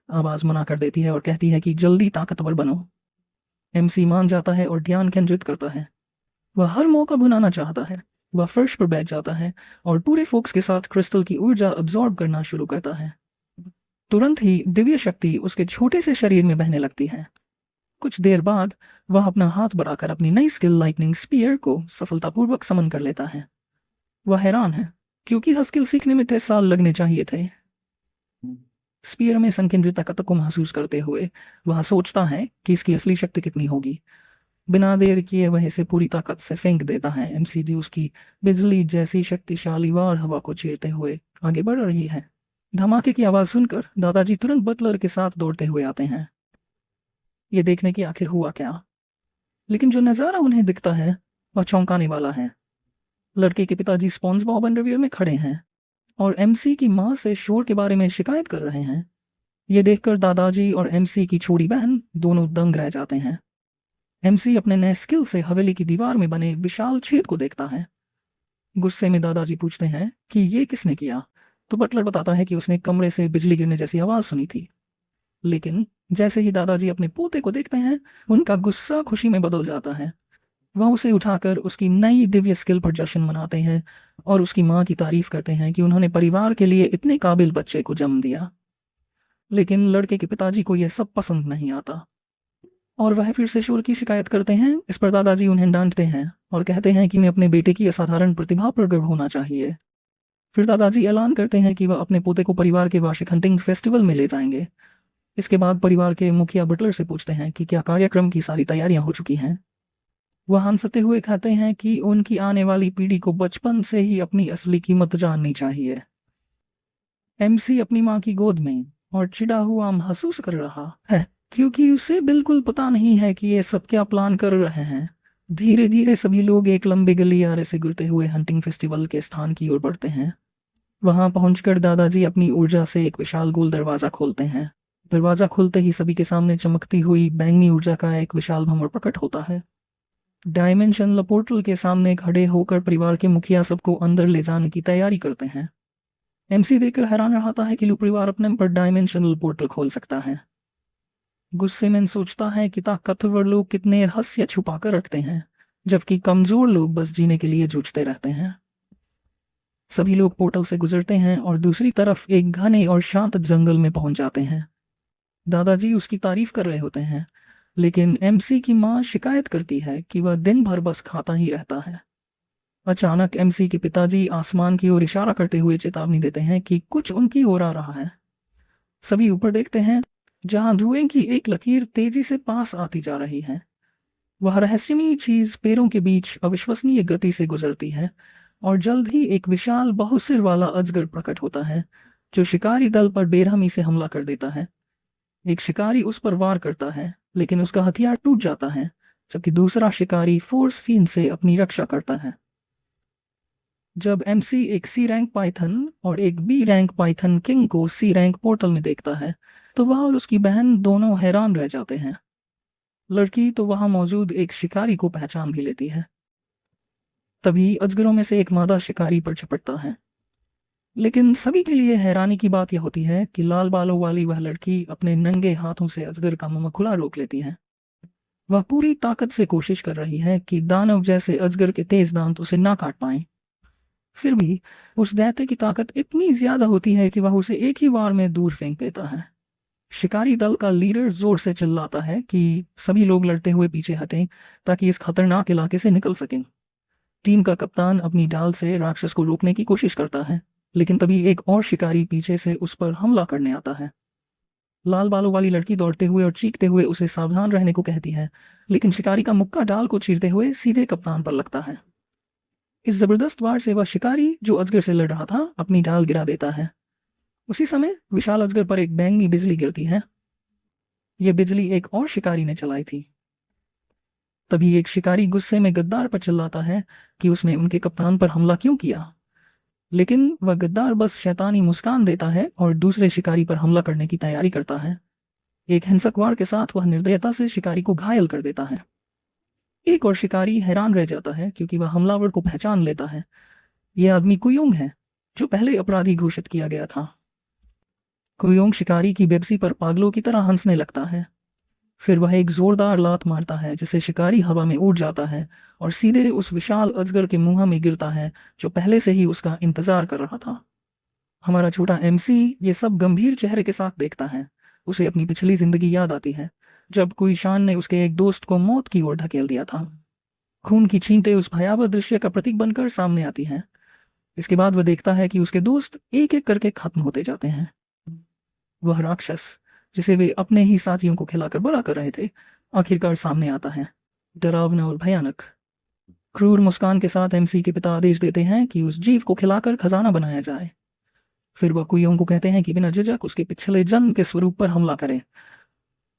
आवाज मना कर देती है और कहती है कि जल्दी ताकतवर बनो। एमसी मान जाता है और ध्यान केंद्रित करता है। वह हर मौका भुनाना चाहता है। वह फर्श पर बैठ जाता है और पूरे फोकस के साथ क्रिस्टल की ऊर्जा अब्सॉर्ब करना शुरू करता है। तुरंत ही दिव्य शक्ति उसके छोटे से शरीर में बहने लगती है। कुछ देर बाद वह अपना हाथ बढ़ाकर अपनी नई स्किल लाइटनिंग स्पीयर को सफलतापूर्वक समन कर लेता है। वह हैरान है क्योंकि हर स्किल सीखने में 3 साल लगने चाहिए थे। स्पीयर में संकेंद्रित ताकत को महसूस करते हुए वह सोचता है कि इसकी असली शक्ति कितनी होगी। बिना देर किए वह इसे पूरी ताकत से फेंक देता है। एमसीडी उसकी बिजली जैसी शक्तिशाली वार हवा को चीरते हुए आगे बढ़ रही है। धमाके की आवाज सुनकर दादाजी तुरंत बटलर के साथ दौड़ते हुए आते हैं, ये देखने की आखिर हुआ क्या। लेकिन जो नज़ारा उन्हें दिखता है वह चौंकाने वाला है। लड़के के पिताजी स्पॉन्ज बॉब अंडरवियर में खड़े हैं और एमसी की माँ से शोर के बारे में शिकायत कर रहे हैं। ये देखकर दादाजी और एमसी की छोटी बहन दोनों दंग रह जाते हैं। एमसी अपने नए स्किल से हवेली की दीवार में बने विशाल छेद को देखता है। गुस्से में दादाजी पूछते हैं कि ये किसने किया, तो बटलर बताता है कि उसने कमरे से बिजली गिरने जैसी आवाज सुनी थी। लेकिन जैसे ही दादाजी अपने पोते को देखते हैं उनका गुस्सा खुशी में बदल जाता है। वह उसे उठाकर उसकी नई दिव्य स्किल पर जश्न मनाते हैं और उसकी माँ की तारीफ करते हैं कि उन्होंने परिवार के लिए इतने काबिल बच्चे को जन्म दिया। लेकिन लड़के के पिताजी को यह सब पसंद नहीं आता और वह फिर से शोर की शिकायत करते हैं। इस पर दादाजी उन्हें डांटते हैं और कहते हैं कि उन्हें अपने बेटे की असाधारण प्रतिभा पर गर्व होना चाहिए। फिर दादाजी ऐलान करते हैं कि वह अपने पोते को परिवार के वार्षिक हंटिंग फेस्टिवल में ले जाएंगे। इसके बाद परिवार के मुखिया बटलर से पूछते हैं कि क्या कार्यक्रम की सारी तैयारियां हो चुकी हैं। वह हंसते हुए कहते हैं कि उनकी आने वाली पीढ़ी को बचपन से ही अपनी असली कीमत जाननी चाहिए। एमसी अपनी माँ की गोद में और चिढ़ा हुआ महसूस कर रहा है क्योंकि उसे बिल्कुल पता नहीं है कि ये सब क्या प्लान कर रहे हैं। धीरे धीरे सभी लोग एक लंबे गलियारे से गुजरते हुए हंटिंग फेस्टिवल के स्थान की ओर बढ़ते हैं। वहां पहुंचकर दादाजी अपनी ऊर्जा से एक विशाल गोल दरवाजा खोलते हैं। दरवाजा खुलते ही सभी के सामने चमकती हुई बैंगनी ऊर्जा का एक विशाल भंवर प्रकट होता है। डायमेंशनल पोर्टल के सामने खड़े होकर परिवार के मुखिया सबको अंदर ले जाने की तैयारी करते हैं। एमसी देखकर हैरान रहता है कि लू परिवार अपने पर डायमेंशनल पोर्टल खोल सकता है। गुस्से में सोचता है कि ताकतवर लोग कितने रहस्य छुपा कर रखते हैं, जबकि कमजोर लोग बस जीने के लिए जूझते रहते हैं। सभी लोग पोर्टल से गुजरते हैं और दूसरी तरफ एक घने और शांत जंगल में पहुंच जाते हैं। दादाजी उसकी तारीफ कर रहे होते हैं, लेकिन एमसी की माँ शिकायत करती है कि वह दिन भर बस खाता ही रहता है। अचानक एमसी के पिताजी आसमान की ओर इशारा करते हुए चेतावनी देते हैं कि कुछ उनकी ओर आ रहा है। सभी ऊपर देखते हैं जहां धुएं की एक लकीर तेजी से पास आती जा रही है। वह रहस्यमयी चीज पैरों के बीच अविश्वसनीय गति से गुजरती है और जल्द ही एक विशाल बहुसिर वाला अजगर प्रकट होता है जो शिकारी दल पर बेरहमी से हमला कर देता है। एक शिकारी उस पर वार करता है लेकिन उसका हथियार टूट जाता है, जबकि दूसरा शिकारी फोर्स फील्ड से अपनी रक्षा करता है। जब एमसी एक सी रैंक पाइथन और एक बी रैंक पाइथन किंग को सी रैंक पोर्टल में देखता है तो वह और उसकी बहन दोनों हैरान रह जाते हैं। लड़की तो वहां मौजूद एक शिकारी को पहचान भी लेती है। तभी अजगरों में से एक मादा शिकारी पर झपटता है। लेकिन सभी के लिए हैरानी की बात यह होती है कि लाल बालों वाली वह लड़की अपने नंगे हाथों से अजगर का मुंह खुला रोक लेती है। वह पूरी ताकत से कोशिश कर रही है कि दानव जैसे अजगर के तेज दांत उसे ना काट पाएं। फिर भी उस दैत्य की ताकत इतनी ज्यादा होती है कि वह उसे एक ही वार में दूर फेंक देता है। शिकारी दल का लीडर जोर से चिल्लाता है कि सभी लोग लड़ते हुए पीछे हटें ताकि इस खतरनाक इलाके से निकल सकें। टीम का कप्तान अपनी ढाल से राक्षस को रोकने की कोशिश करता है, लेकिन तभी एक और शिकारी पीछे से उस पर हमला करने आता है। लाल बालों वाली लड़की दौड़ते हुए और चीखते हुए उसे सावधान रहने को कहती है, लेकिन शिकारी का मुक्का डाल को चीरते हुए सीधे कप्तान पर लगता है। इस जबरदस्त वार से वह शिकारी जो अजगर से लड़ रहा था अपनी ढाल गिरा देता है। उसी समय विशाल अजगर पर एक बैंगनी बिजली गिरती है। यह बिजली एक और शिकारी ने चलाई थी। तभी एक शिकारी गुस्से में गद्दार पर चिल्लाता है कि उसने उनके कप्तान पर हमला क्यों किया, लेकिन वह गद्दार बस शैतानी मुस्कान देता है और दूसरे शिकारी पर हमला करने की तैयारी करता है। एक हिंसक वार के साथ वह निर्दयता से शिकारी को घायल कर देता है। एक और शिकारी हैरान रह जाता है क्योंकि वह हमलावर को पहचान लेता है। यह आदमी कुयोंग है, जो पहले अपराधी घोषित किया गया था। कुयोंग शिकारी की बेबसी पर पागलों की तरह हंसने लगता है। फिर वह एक जोरदार लात मारता है जिससे शिकारी हवा में उड़ जाता है और सीधे उस विशाल अजगर के मुंह में गिरता है जो पहले से ही उसका इंतजार कर रहा था। हमारा छोटा एमसी ये सब गंभीर चेहरे के साथ देखता है। उसे अपनी पिछली जिंदगी याद आती है जब कुईशान ने उसके एक दोस्त को मौत की ओर धकेल दिया था। खून की छींटें उस भयावह दृश्य का प्रतीक बनकर सामने आती हैं। इसके बाद वह देखता है कि उसके दोस्त एक एक करके खत्म होते जाते हैं। वह राक्षस जिसे वे अपने ही साथियों को खिलाकर बड़ा कर रहे थे आखिरकार सामने आता है, डरावना और भयानक। क्रूर मुस्कान के साथ एमसी के पिता आदेश देते हैं कि उस जीव को खिलाकर खजाना बनाया जाए। फिर वह कुयोंग को कहते हैं कि बिना झिझक उसके पिछले जन्म के स्वरूप पर हमला करें।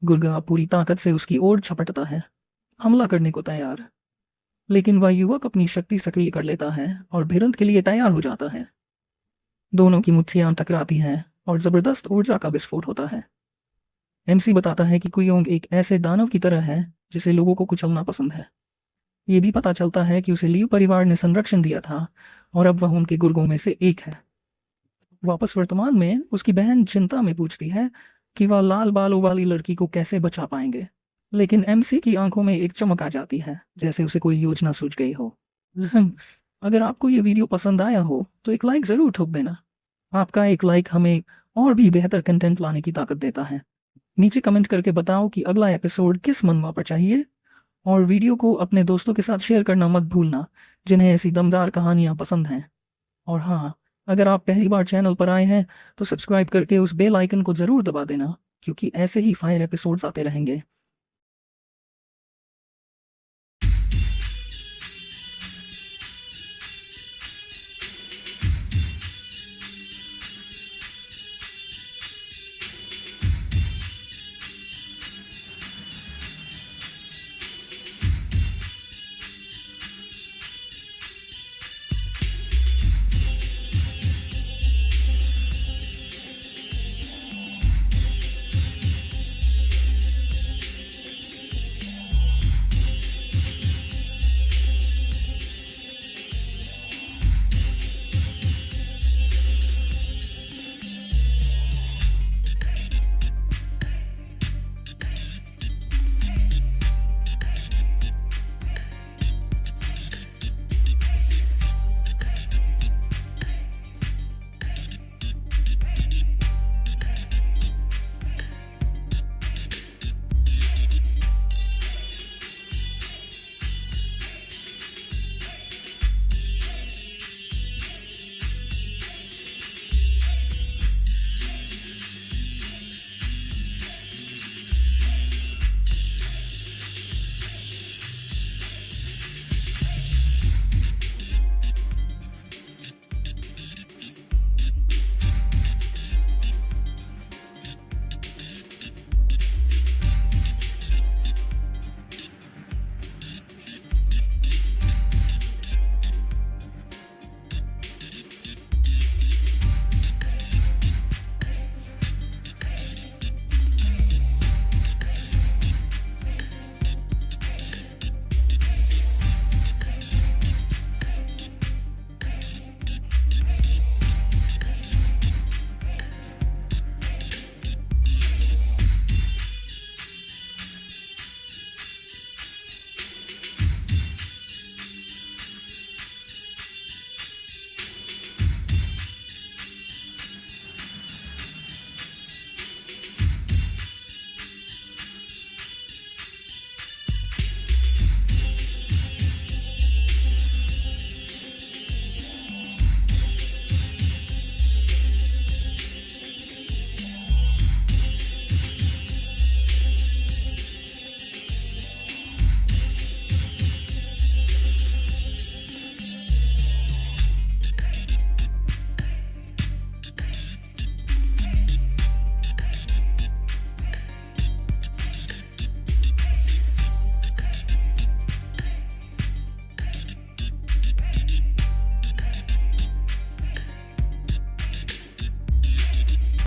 गुर्गा पूरी ताकत से उसकी ओर झपटता है, हमला करने को तैयार, लेकिन वह युवक अपनी शक्ति सक्रिय कर लेता है और भिड़ंत के लिए तैयार हो जाता है। दोनों की मुट्ठियां टकराती हैं और जबरदस्त ऊर्जा का विस्फोट होता है। एमसी बताता है कि कुयोंग एक ऐसे दानव की तरह है जिसे लोगों को कुचलना पसंद है। ये भी पता चलता है कि उसे लियू परिवार ने संरक्षण दिया था और अब वह उनके गुर्गों में से एक है। वापस वर्तमान में उसकी बहन चिंता में पूछती है कि वह लाल बालों वाली लड़की को कैसे बचा पाएंगे, लेकिन एमसी की आंखों में एक चमक आ जाती है जैसे उसे कोई योजना सूझ गई हो। अगर आपको ये वीडियो पसंद आया हो तो एक लाइक ज़रूर ठोक देना। आपका एक लाइक हमें और भी बेहतर कंटेंट लाने की ताकत देता है। नीचे कमेंट करके बताओ कि अगला एपिसोड किस मनवा पर चाहिए, और वीडियो को अपने दोस्तों के साथ शेयर करना मत भूलना जिन्हें ऐसी दमदार कहानियाँ पसंद हैं। और हाँ, अगर आप पहली बार चैनल पर आए हैं तो सब्सक्राइब करके उस बेल आइकन को ज़रूर दबा देना, क्योंकि ऐसे ही फायर एपिसोड्स आते रहेंगे।